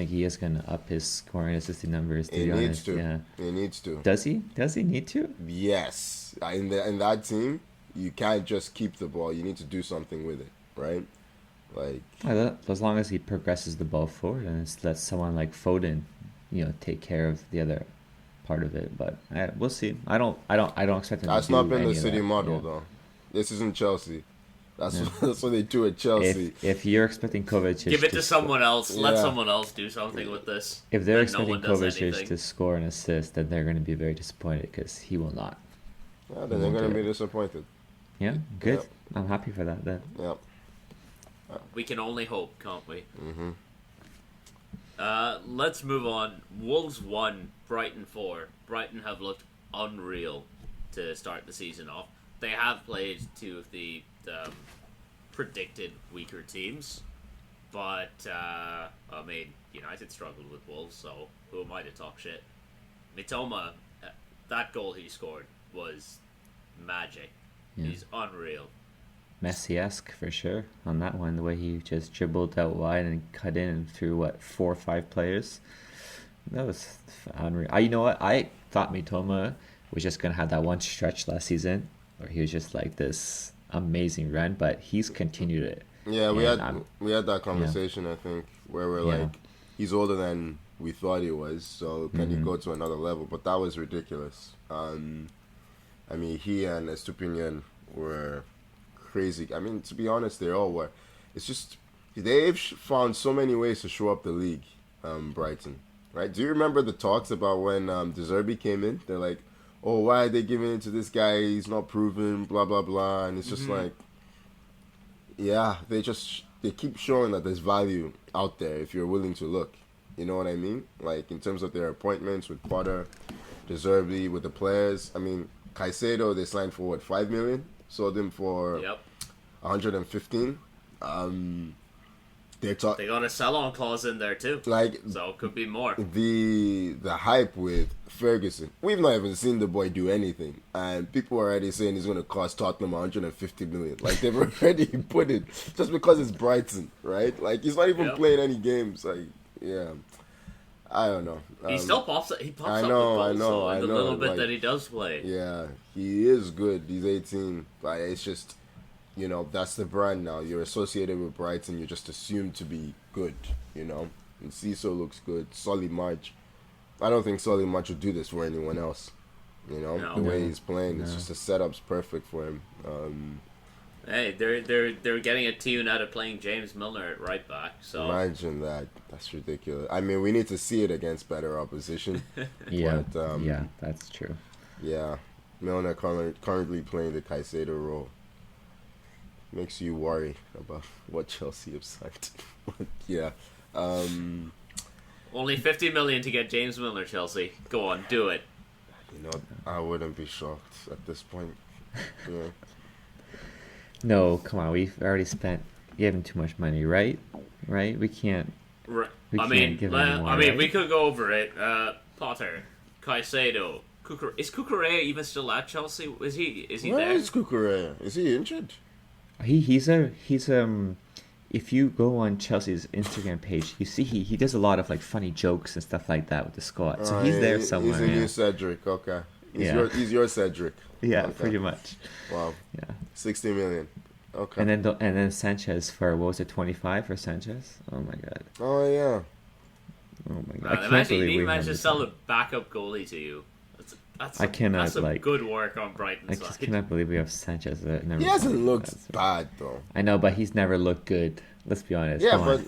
Speaker 2: he is going to up his scoring assisting numbers. To be honest,
Speaker 3: yeah. He needs to.
Speaker 2: Does he? Does he need to?
Speaker 3: Yes. In that team, you can't just keep the ball. You need to do something with it, right? Like
Speaker 2: as long as he progresses the ball forward and lets someone like Foden, take care of the other part of it. But we'll see. I don't expect him.
Speaker 3: That's not been the City model though. This isn't Chelsea. That's what they do at Chelsea.
Speaker 2: If you're expecting Kovacic,
Speaker 1: give it to someone else. Let someone else do something with this.
Speaker 2: If they're expecting Kovacic to score an assist, then they're going to be very disappointed because he will not.
Speaker 3: Yeah, then they're going to be disappointed.
Speaker 2: Yeah, good.
Speaker 3: Yep.
Speaker 2: I'm happy for that. Then.
Speaker 3: Yep.
Speaker 1: We can only hope, can't we?
Speaker 3: Mm-hmm.
Speaker 1: Let's move on. Wolves 1, Brighton 4. Brighton have looked unreal to start the season off. They have played two of the predicted weaker teams, but United struggled with Wolves, so who am I to talk shit? Mitoma, that goal he scored was magic.
Speaker 2: Yeah.
Speaker 1: He's unreal.
Speaker 2: Messi-esque for sure on that one. The way he just dribbled out wide and cut in and threw 4 or 5 players. That was unreal. You know what? I thought Mitoma was just gonna have that one stretch last season where he was just like this amazing run, but he's continued it.
Speaker 3: Yeah, we had that conversation I think where we're like, he's older than we thought he was, so can he go to another level? But that was ridiculous. He and Estupinian were crazy. To be honest, they all were. It's just they've found so many ways to show up the league, Brighton. Right? Do you remember the talks about when De Zerbi came in? They're like, "Oh, why are they giving it to this guy? He's not proven." Blah blah blah. And it's just like, yeah, they keep showing that there's value out there if you're willing to look. You know what I mean? Like, in terms of their appointments with Potter, Deserby, with the players. I mean, Caicedo, they signed for, what, 5 million? Sold him for 115.
Speaker 1: They got a sell-on clause in there too,
Speaker 3: like,
Speaker 1: so it could be more.
Speaker 3: The hype with Ferguson, we've not even seen the boy do anything, and people are already saying he's going to cost Tottenham 150 million. Like, they've already put it just because it's Brighton, right? Like, he's not even playing any games. Like, yeah, I don't know.
Speaker 1: He still pops up. He pops up with goals, the little bit that he does play.
Speaker 3: Yeah, he is good. He's 18, but it's just, you know, that's the brand now. You're associated with Brighton. You're just assumed to be good, you know. And Cecil looks good. Solly March. I don't think Solly March would do this for anyone else. You know, the way he's playing, it's just the setup's perfect for him.
Speaker 1: Hey, they're getting a tune out of playing James Milner at right back. So
Speaker 3: imagine that. That's ridiculous. I mean, we need to see it against better opposition.
Speaker 2: Yeah, yeah, that's true.
Speaker 3: Yeah, Milner currently playing the Caicedo role. Makes you worry about what Chelsea have signed. Yeah.
Speaker 1: Only 50 million to get James Milner, Chelsea. Go on, do it.
Speaker 3: You know, I wouldn't be shocked at this point. Yeah.
Speaker 2: No, come on. We've already spent. Given too much money, right? Right? We can't.
Speaker 1: Right.
Speaker 2: We can't give any more, right?
Speaker 1: We could go over it. Potter, Caicedo, is Cucurella even still at Chelsea? Is he
Speaker 3: Where
Speaker 1: there?
Speaker 3: Where is Cucurella? Is he injured?
Speaker 2: He's if you go on Chelsea's Instagram page, you see he does a lot of like funny jokes and stuff like that with the squad. So he's there somewhere.
Speaker 3: He's a new Cedric. Okay. He's your Cedric.
Speaker 2: Yeah,
Speaker 3: okay.
Speaker 2: Pretty much.
Speaker 3: Wow.
Speaker 2: Yeah.
Speaker 3: 60 million. Okay.
Speaker 2: And then Sanchez for, what was it, 25 for Sanchez? Oh my god.
Speaker 3: Oh yeah.
Speaker 2: Oh my god.
Speaker 1: Imagine he managed to sell a backup goalie to you. That's some good work on Brighton's
Speaker 2: I
Speaker 1: side.
Speaker 2: just cannot believe we have Sanchez.
Speaker 3: He hasn't looked bad though.
Speaker 2: I know, but he's never looked good. Let's be honest.
Speaker 3: Yeah, but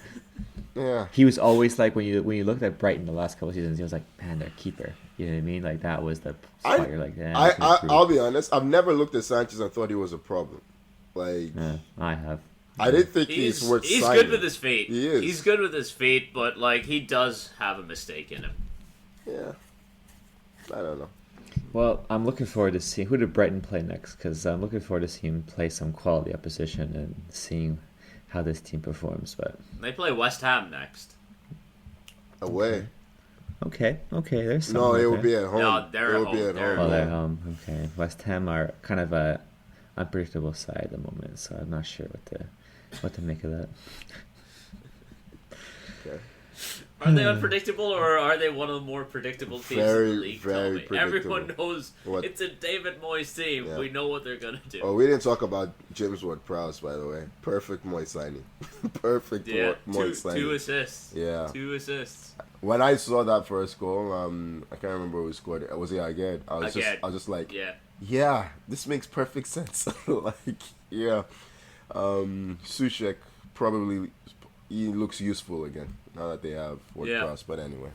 Speaker 3: yeah.
Speaker 2: He was always like, when you looked at Brighton the last couple of seasons, he was like, man, their keeper. You know what I mean? Like, that was the spot you're like, yeah.
Speaker 3: I'll be honest. I've never looked at Sanchez and thought he was a problem. Like,
Speaker 2: I have.
Speaker 3: I didn't think he's worth signing.
Speaker 1: He's good with his feet.
Speaker 3: He is.
Speaker 1: He's good with his feet, but like, he does have a mistake in him.
Speaker 3: Yeah. I don't know.
Speaker 2: Well, I'm looking forward to seeing who did Brighton play next, because I'm looking forward to seeing him play some quality opposition and seeing how this team performs. But
Speaker 1: they play West Ham next.
Speaker 3: Away.
Speaker 2: Okay. There's some.
Speaker 3: No, it will be at home.
Speaker 1: No, they're at home.
Speaker 2: They're home. Okay. West Ham are kind of a unpredictable side at the moment, so I'm not sure what to make of that.
Speaker 3: Okay.
Speaker 1: Are they unpredictable, or are they one of the more predictable teams in the league?
Speaker 3: Very predictable.
Speaker 1: Everyone knows it's a David Moyes team. Yeah. We know what they're going to do.
Speaker 3: Oh, we didn't talk about James Ward-Prowse, by the way. Perfect Moyes signing. Perfect Moyes signing.
Speaker 1: 2 assists.
Speaker 3: Yeah.
Speaker 1: 2 assists.
Speaker 3: When I saw that first goal, I can't remember who scored it. Was it again? I was just like, yeah, this makes perfect sense. Like, yeah. Sushek probably, he looks useful again now that they have Ward-Prowse. But anyway,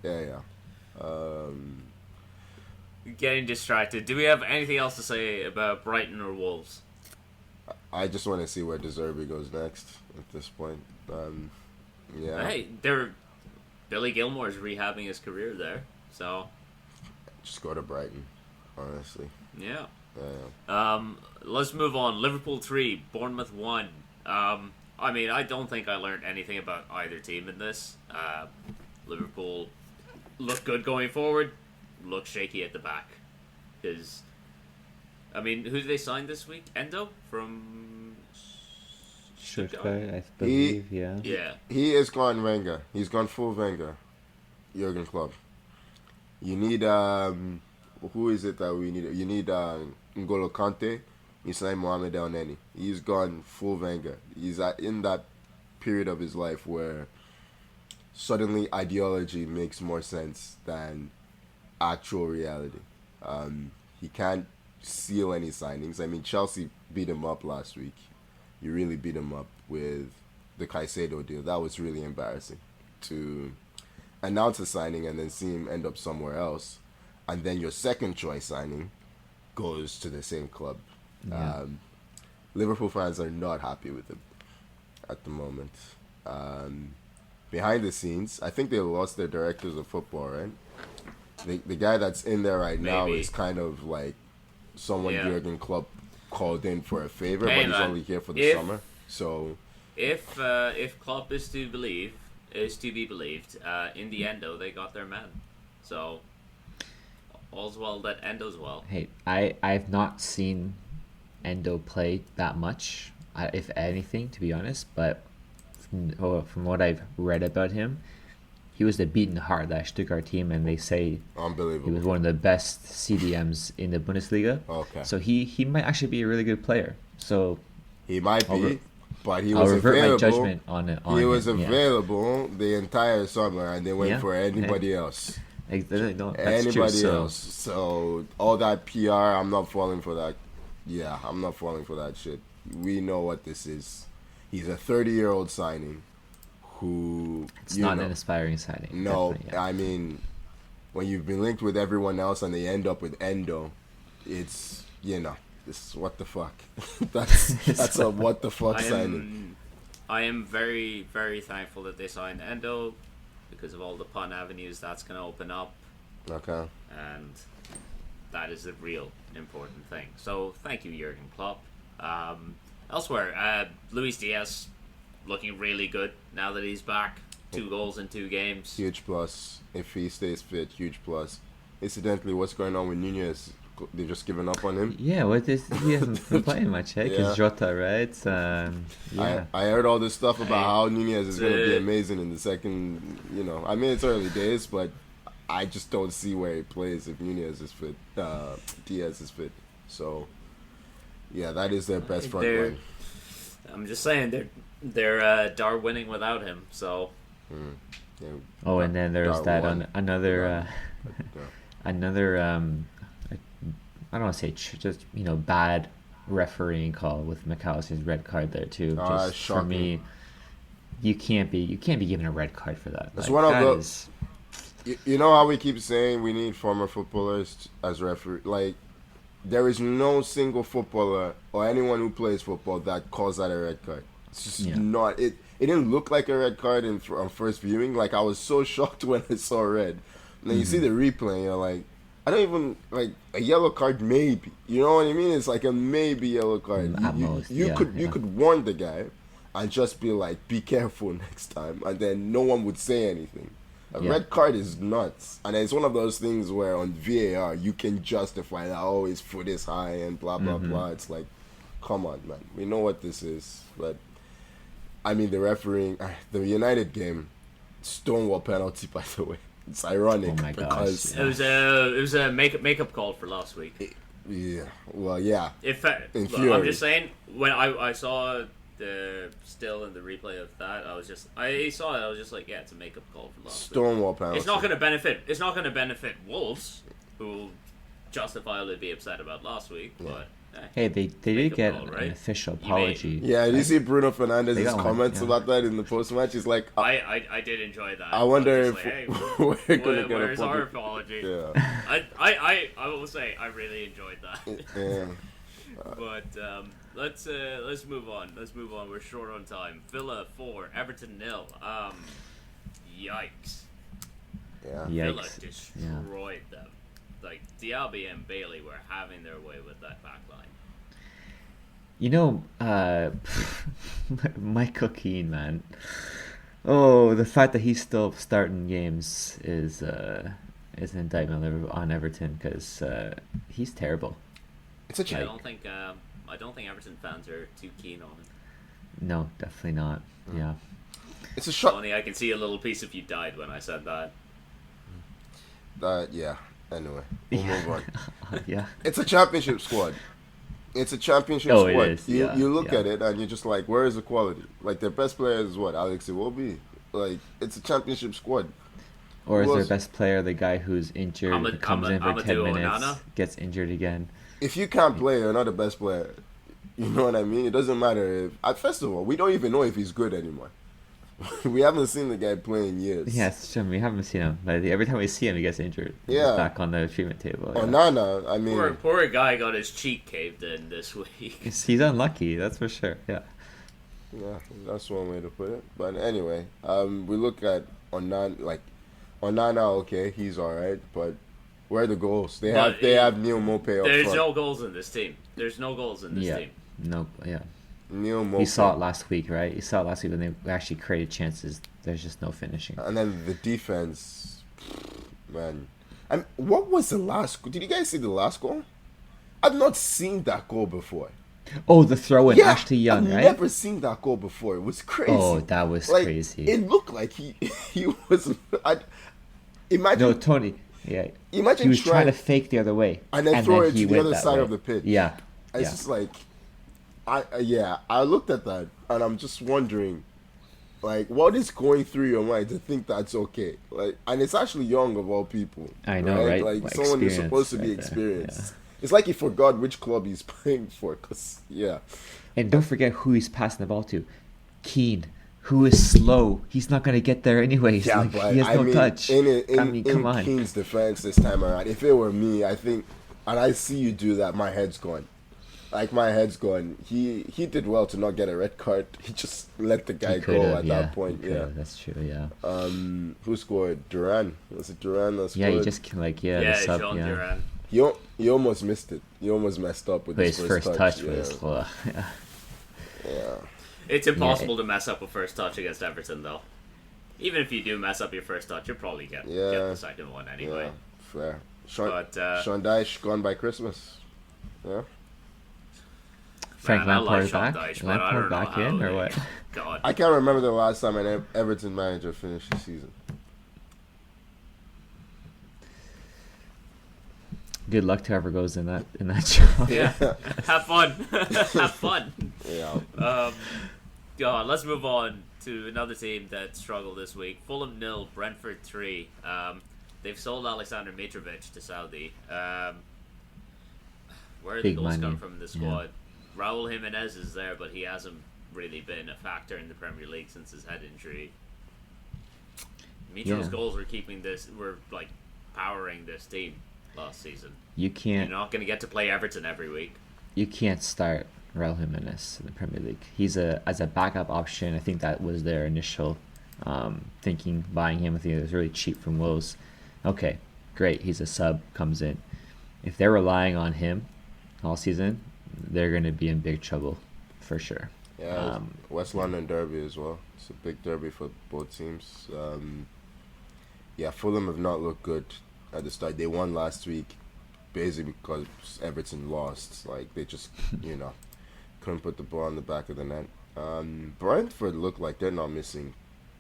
Speaker 3: yeah.
Speaker 1: Getting distracted. Do we have anything else to say about Brighton or Wolves?
Speaker 3: I just want to see where Deserby goes next at this point. Yeah.
Speaker 1: Hey, Billy Gilmore's rehabbing his career there, so
Speaker 3: just go to Brighton, honestly.
Speaker 1: Yeah.
Speaker 3: Yeah.
Speaker 1: Let's move on. Liverpool 3, Bournemouth 1. I mean, I don't think I learned anything about either team in this. Liverpool look good going forward, look shaky at the back. Because, I mean, who did they sign this week? Endo from
Speaker 2: Stuttgart, I believe, yeah.
Speaker 3: He has gone Wenger. He's gone full Wenger. Jurgen Klopp. You need, who is it that we need? You need N'Golo Kante. You sign Mohamed El Neni. He's gone full Wenger. He's in that period of his life where suddenly ideology makes more sense than actual reality. He can't seal any signings. I mean, Chelsea beat him up last week. You really beat him up with the Caicedo deal. That was really embarrassing to announce a signing and then see him end up somewhere else. And then your second choice signing goes to the same club. Yeah. Liverpool fans are not happy with him at the moment. behind the scenes, I think they lost their directors of football, right? The guy that's in there right now is kind of like someone Jurgen Klopp called in for a favor, but he's only here for the summer. So
Speaker 1: if Klopp is to be believed, in the end though they got their man. So all's well that endo's well.
Speaker 2: Hey, I've not seen Endo play that much, if anything, to be honest. But from what I've read about him, he was the beaten heart that Stuttgart team, and they say
Speaker 3: unbelievable.
Speaker 2: He was one of the best CDMs in the Bundesliga.
Speaker 3: Okay.
Speaker 2: So he might actually be a really good player. So
Speaker 3: he might be, but he was
Speaker 2: revert
Speaker 3: available.
Speaker 2: My judgment on it.
Speaker 3: He was available the entire summer, and they went for anybody else.
Speaker 2: Anybody
Speaker 3: else. So all that PR, I'm not falling for that. Yeah, I'm not falling for that shit. We know what this is. He's a 30-year-old signing.
Speaker 2: It's not an aspiring signing.
Speaker 3: No, I mean, when you've been linked with everyone else and they end up with Endo, it's, this is what the fuck. that's a what the fuck signing.
Speaker 1: I am very, very thankful that they signed Endo because of all the pun avenues that's going to open up.
Speaker 3: Okay.
Speaker 1: And that is the real important thing. So thank you, Jurgen Klopp. Elsewhere, Luis Diaz looking really good now that he's back. 2 goals in 2 games.
Speaker 3: Huge plus. If he stays fit, huge plus. Incidentally, what's going on with Nunez? They've just given up on him?
Speaker 2: Yeah, he hasn't been playing much, because Jota, right?
Speaker 3: I heard all this stuff about how Nunez is going to be amazing in the second, I mean, it's early days, but I just don't see where he plays if Nunez is fit, Diaz is fit. So, yeah, that is their best front line.
Speaker 1: I'm just saying, they're Darwinning without him, so...
Speaker 2: and then there's another I don't want to say just bad refereeing call with McAllister's red card there too. Just for me, you can't be given a red card for that.
Speaker 3: It's one of those. You know how we keep saying we need former footballers as referee. Like, there is no single footballer or anyone who plays football that calls that a red card. It's just not it. It didn't look like a red card on first viewing. Like, I was so shocked when I saw red. And then you see the replay and you're like, I don't even, like, a yellow card maybe. You know what I mean? It's like a maybe yellow card. You could warn the guy and just be like, be careful next time. And then no one would say anything. A red card is nuts. And it's one of those things where on VAR you can justify that, oh, his foot is high and blah, blah, blah. It's like, come on, man. We know what this is. But, I mean, the refereeing, the United game, Stonewall penalty, by the way. It's ironic because
Speaker 1: it was a makeup call for last week.
Speaker 3: In
Speaker 1: theory. I'm just saying, when I saw the still in the replay of that, I saw it. I was just like, it's a makeup call for last
Speaker 3: Stonewall
Speaker 1: week.
Speaker 3: penalty.
Speaker 1: It's not going to benefit Wolves, who will justifiably be upset about last week, but.
Speaker 2: Hey, they did get an official apology.
Speaker 3: Did you see Bruno Fernandes's comments about that in the post-match? He's like,
Speaker 1: I did enjoy that.
Speaker 3: I wonder if we're going to get
Speaker 1: where's our apology?
Speaker 3: Yeah.
Speaker 1: I will say I really enjoyed that.
Speaker 3: Yeah.
Speaker 1: But let's move on. We're short on time. Villa 4, Everton 0. Yikes.
Speaker 3: Yeah.
Speaker 1: Villa destroyed them. Like, Diaby and Bailey were having their way with that back line.
Speaker 2: Michael Keane, man. Oh, the fact that he's still starting games is an indictment on Everton because he's terrible.
Speaker 3: It's a
Speaker 1: I don't think Everton fans are too keen on him.
Speaker 2: No, definitely not. Yeah.
Speaker 3: It's a shock.
Speaker 1: Only I can see a little piece of you died when I said that.
Speaker 3: Anyway, we'll move on.
Speaker 2: Yeah.
Speaker 3: It's a championship squad. squad.
Speaker 2: It is.
Speaker 3: You look at it and you're just like, where is the quality? Like, their best player is what? Alex Iwobi? Like, it's a championship squad.
Speaker 2: Or is their best player the guy who's injured, comes in for 10 minutes, gets injured again?
Speaker 3: If you can't play, you're not the best player. You know what I mean? It doesn't matter if... First of all, we don't even know if he's good anymore. We haven't seen the guy play in years.
Speaker 2: Yeah, it's true. We haven't seen him. But every time we see him, he gets injured. Yeah. He's back on the treatment table.
Speaker 3: Onana, I mean...
Speaker 1: Poor guy got his cheek caved in this week.
Speaker 2: He's unlucky, that's for sure, yeah.
Speaker 3: Yeah, that's one way to put it. But anyway, we look at Onana. Okay, he's all right, but where are the goals? They have Neil Mopé up
Speaker 1: There's
Speaker 3: front.
Speaker 1: no goals in this team. There's no goals in this team.
Speaker 2: No, yeah.
Speaker 3: Neil Mopé.
Speaker 2: You saw it last week, right? You saw it last week when they actually created chances. There's just no finishing.
Speaker 3: And then the defense, man. And what was the last? Did you guys see the last goal? I've not seen that goal before.
Speaker 2: Oh, the throw in Ashley Young, right?
Speaker 3: I've never seen that goal before. It was crazy.
Speaker 2: Oh, that was crazy.
Speaker 3: It looked like he was. Imagine.
Speaker 2: No, Tony. Yeah.
Speaker 3: Imagine
Speaker 2: he was trying to fake the other way,
Speaker 3: and then throw it to the other side of the pitch.
Speaker 2: Yeah.
Speaker 3: It's just like, I looked at that and I'm just wondering, like, what is going through your mind to think that's okay? Like, and it's actually Young of all people.
Speaker 2: I know, right?
Speaker 3: Like someone who's supposed to be experienced. Yeah. It's like he forgot which club he's playing for.
Speaker 2: And don't forget who he's passing the ball to. Keane, who is slow. He's not going to get there anyways.
Speaker 3: Yeah,
Speaker 2: but he has no touch.
Speaker 3: Come on. Keane's defense this time around, if it were me, I think, and I see you do that, my head's gone. Like, my head's gone. He did well to not get a red card. He just let the guy go at that point. Yeah,
Speaker 2: that's true. Yeah.
Speaker 3: Who scored? Duran. Was it Duran that scored?
Speaker 2: Yeah, he just the sub.
Speaker 1: John Duran.
Speaker 3: He almost missed it. He almost messed up with his first touch.
Speaker 2: Yeah.
Speaker 1: It's impossible to mess up a first touch against Everton, though. Even if you do mess up your first touch, you'll probably get the second one anyway.
Speaker 3: Yeah, fair. Sean Dyche gone by Christmas. Yeah.
Speaker 2: Frank Lampard back?
Speaker 1: Lampard
Speaker 2: back in, or what?
Speaker 1: God.
Speaker 3: I can't remember the last time an Everton manager finished the season.
Speaker 2: Good luck to whoever goes in that job.
Speaker 1: Yeah, have fun. Have fun.
Speaker 3: Yeah.
Speaker 1: Let's move on to another team that struggled this week. Fulham 0, Brentford 3. They've sold Alexander Mitrovic to Saudi. Where are the goals come from in the squad? Yeah. Raul Jimenez is there, but he hasn't really been a factor in the Premier League since his head injury. Mitro's goals were like powering this team last season. You're not going to get to play Everton every week.
Speaker 2: You can't start Raul Jimenez in the Premier League. He's as a backup option. I think that was their initial thinking, buying him. I think it was really cheap from Wolves. Okay, great. He's a sub, comes in. If they're relying on him all season, they're going to be in big trouble for sure.
Speaker 3: Yeah, West London derby as well. It's a big derby for both teams. Fulham have not looked good at the start. They won last week basically because Everton lost. Like, they just, couldn't put the ball in the back of the net. Brentford look like they're not missing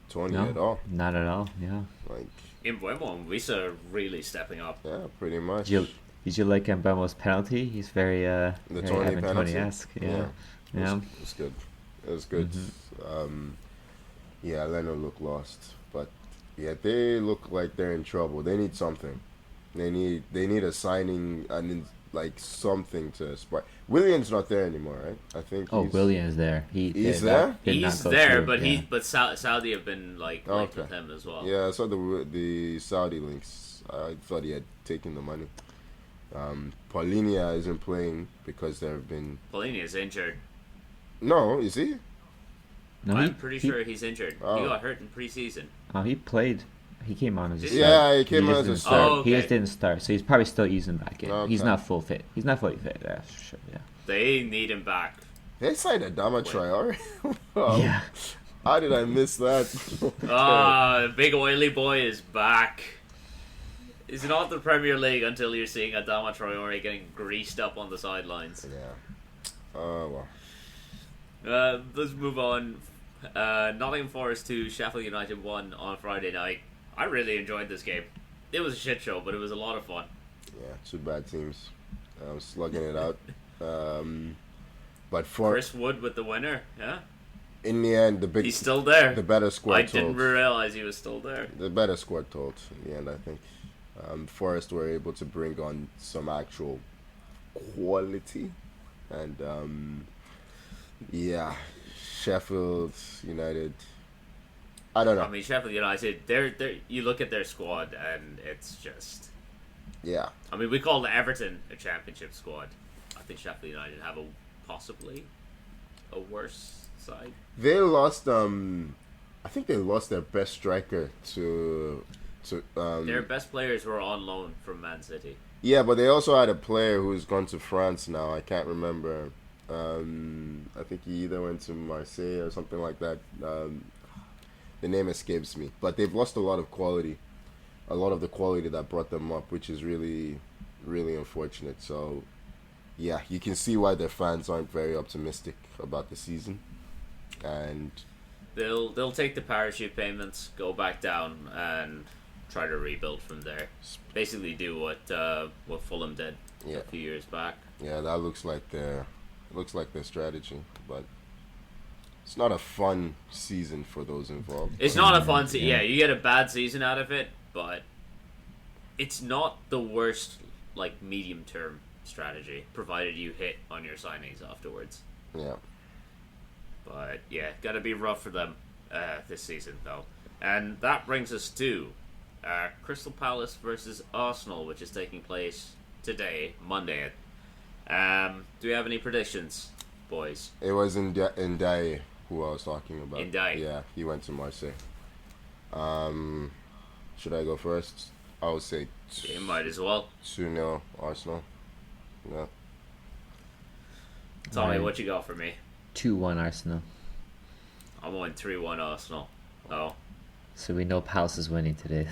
Speaker 3: Tony at all.
Speaker 2: Not at all, yeah.
Speaker 3: Like,
Speaker 1: Mbeumo and Wissa are really stepping up.
Speaker 3: Yeah, pretty much.
Speaker 2: Did you like Mbeumo's penalty? He's very
Speaker 3: the
Speaker 2: very
Speaker 3: Tony-esque.
Speaker 2: Yeah.
Speaker 3: It's good. It was good.
Speaker 2: Mm-hmm.
Speaker 3: Leno looked lost, but they look like they're in trouble. They need something. They need a signing and like something to spark. William's not there anymore, right? I think.
Speaker 2: William's there.
Speaker 3: He's there.
Speaker 1: He's there, but Saudi have been linked with him as well.
Speaker 3: Yeah, I saw the Saudi links. I thought he had taken the money. Paulinia isn't playing because there have been.
Speaker 1: Paulinia's injured.
Speaker 3: No, is he?
Speaker 2: No,
Speaker 1: I'm pretty sure he's injured. He got hurt in preseason.
Speaker 2: Oh, he played. He came on as a start.
Speaker 3: Yeah, he came on as a start.
Speaker 2: He just didn't start, so he's probably still easing back in. Okay. He's not full fit. He's not fully fit. Yeah, sure. Yeah.
Speaker 1: They need him back.
Speaker 3: They signed Adama Traore. Yeah. How did I miss that?
Speaker 1: The big oily boy is back. It's not the Premier League until you're seeing Adama Traore getting greased up on the sidelines.
Speaker 3: Yeah.
Speaker 1: Let's move on. Nottingham Forest 2, Sheffield United 1 on Friday night. I really enjoyed this game. It was a shit show, but it was a lot of fun.
Speaker 3: Yeah, two bad teams. Slugging it out. But
Speaker 1: Chris Wood with the winner, yeah?
Speaker 3: In the end, he's
Speaker 1: still there.
Speaker 3: The better squad told.
Speaker 1: I didn't realize he was still there.
Speaker 3: The better squad told in the end, I think. Forest were able to bring on some actual quality. And, Sheffield United, I don't know.
Speaker 1: I mean, Sheffield United, you look at their squad and it's just...
Speaker 3: Yeah.
Speaker 1: I mean, we call Everton a championship squad. I think Sheffield United have possibly a worse side.
Speaker 3: They lost. I think they lost their best striker to.
Speaker 1: Their best players were on loan from Man City.
Speaker 3: Yeah, but they also had a player who's gone to France now. I can't remember. I think he either went to Marseille or something like that. The name escapes me. But they've lost a lot of quality. A lot of the quality that brought them up, which is really, really unfortunate. So, yeah, you can see why their fans aren't very optimistic about the season. And
Speaker 1: they'll take the parachute payments, go back down, and try to rebuild from there. Basically, do what Fulham did a few years back.
Speaker 3: Yeah, that looks like their strategy, but it's not a fun season for those involved.
Speaker 1: It's not a fun season. Yeah, you get a bad season out of it, but it's not the worst medium term strategy, provided you hit on your signings afterwards.
Speaker 3: Yeah.
Speaker 1: But yeah, gotta be rough for them this season though. And that brings us to Crystal Palace versus Arsenal, which is taking place today, Monday. Do we have any predictions, boys?
Speaker 3: It was Ndiaye who I was talking about.
Speaker 1: Ndiaye.
Speaker 3: Yeah, he went to Marseille. Should I go first? I would say
Speaker 1: you might as well.
Speaker 3: 2-0 Arsenal. Yeah.
Speaker 1: Tommy, what you got for me?
Speaker 2: 2-1 Arsenal.
Speaker 1: I'm going 3-1 Arsenal. Oh.
Speaker 2: So we know Palace is winning today.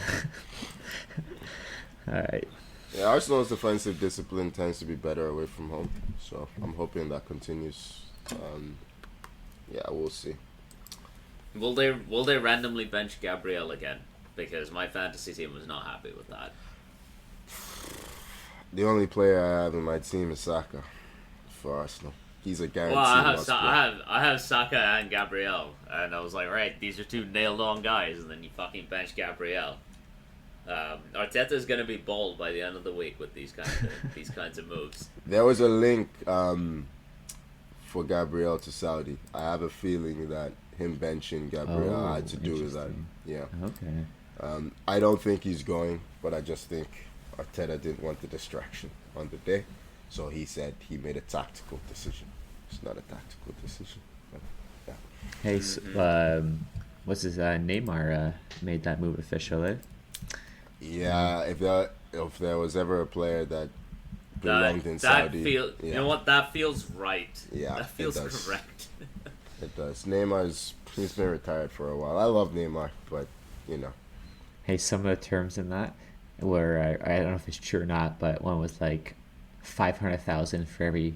Speaker 2: Alright.
Speaker 3: Yeah, Arsenal's defensive discipline tends to be better away from home. So I'm hoping that continues. Yeah, we'll see.
Speaker 1: Will they randomly bench Gabriel again? Because my fantasy team was not happy with that.
Speaker 3: The only player I have in my team is Saka for Arsenal. He's a guarantee.
Speaker 1: Well, I have Saka and Gabriel, and I was like, right, these are two nailed-on guys, and then you fucking bench Gabriel. Arteta's gonna be bald by the end of the week with these kinds of moves.
Speaker 3: There was a link for Gabriel to Saudi. I have a feeling that him benching Gabriel had to do with that. Yeah.
Speaker 2: Okay.
Speaker 3: I don't think he's going, but I just think Arteta didn't want the distraction on the day, so he said he made a tactical decision. It's not a tactical decision. But, yeah.
Speaker 2: Hey, so, what's his Neymar made that move official, eh?
Speaker 3: Yeah, if there was ever a player that belonged in Saudi,
Speaker 1: you know what? That feels right.
Speaker 3: Yeah,
Speaker 1: that feels correct.
Speaker 3: It does. He's been retired for a while. I love Neymar, but
Speaker 2: Hey, some of the terms in that were I don't know if it's true or not, but one was like 500,000 for every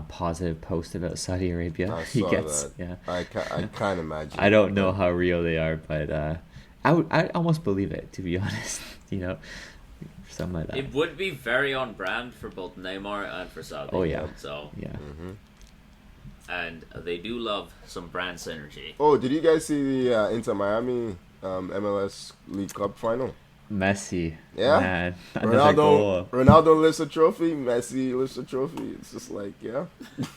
Speaker 2: positive post about Saudi Arabia he gets. That. Yeah,
Speaker 3: I can't imagine.
Speaker 2: I don't know how real they are, but I almost believe it, to be honest. Something like that.
Speaker 1: It would be very on brand for both Neymar and for Saudi.
Speaker 2: Oh yeah.
Speaker 1: So
Speaker 2: yeah.
Speaker 3: Mm-hmm.
Speaker 1: And they do love some brand synergy.
Speaker 3: Oh, did you guys see the Inter Miami MLS League Cup final?
Speaker 2: Messi.
Speaker 3: Yeah.
Speaker 2: Man,
Speaker 3: Ronaldo lifts a trophy. Messi lifts a trophy. It's just like, yeah,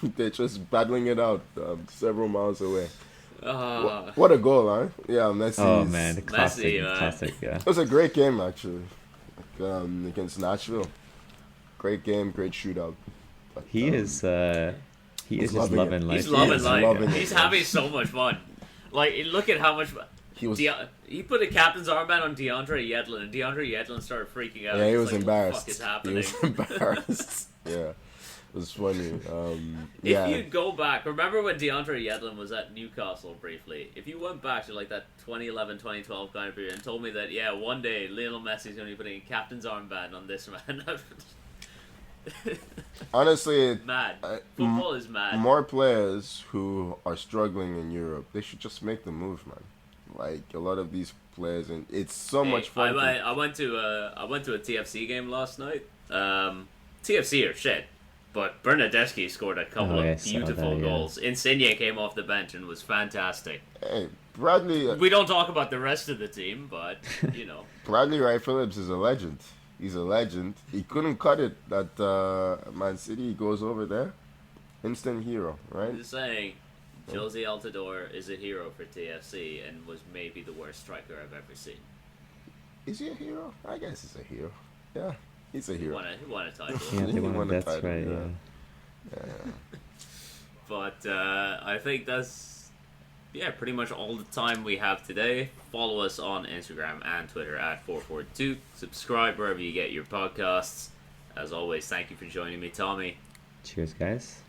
Speaker 3: they're just battling it out several miles away. What a goal, huh? Yeah, Messi.
Speaker 2: Oh man, the classic, yeah.
Speaker 3: It was a great game actually, against Nashville. Great game, great shootout. But,
Speaker 2: he is just loving life.
Speaker 1: He's loving life. He's having so much fun. Like, look at how much he put a captain's armband on DeAndre Yedlin, and DeAndre Yedlin started freaking out.
Speaker 3: Yeah, he was embarrassed.
Speaker 1: What the fuck is happening?
Speaker 3: He was embarrassed. Yeah. It was funny.
Speaker 1: If you go back, remember when DeAndre Yedlin was at Newcastle briefly? If you went back to like that 2011, 2012 kind of period and told me that, yeah, one day Lionel Messi's going to be putting a captain's armband on this man.
Speaker 3: Honestly,
Speaker 1: mad. Football is mad.
Speaker 3: More players who are struggling in Europe, they should just make the move, man. Like a lot of these players, and it's so much fun.
Speaker 1: I went to a TFC game last night. TFC are shit, but Bernadeschi scored a couple of beautiful goals. Insigne came off the bench and was fantastic.
Speaker 3: Hey, Bradley.
Speaker 1: We don't talk about the rest of the team, but
Speaker 3: Bradley Wright-Phillips is a legend. He's a legend. He couldn't cut it at Man City. He goes over there. Instant hero, right?
Speaker 1: I'm just saying, Josie Altidore is a hero for TFC and was maybe the worst striker I've ever seen.
Speaker 3: Is he a hero? I guess he's a hero. Yeah, he's a hero.
Speaker 1: He won a title.
Speaker 2: Yeah, he won a title. Right, yeah.
Speaker 1: But I think that's yeah, pretty much all the time we have today. Follow us on Instagram and Twitter at 442. Subscribe wherever you get your podcasts. As always, thank you for joining me, Tommy.
Speaker 2: Cheers, guys.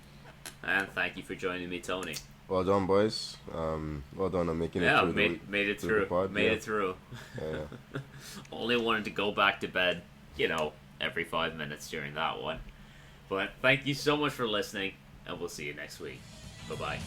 Speaker 1: And thank you for joining me, Tony.
Speaker 3: Well done, boys. Well done on making it through.
Speaker 1: Made it through. Made it through.
Speaker 3: Yeah.
Speaker 1: Only wanted to go back to bed, every 5 minutes during that one. But thank you so much for listening, and we'll see you next week. Bye-bye.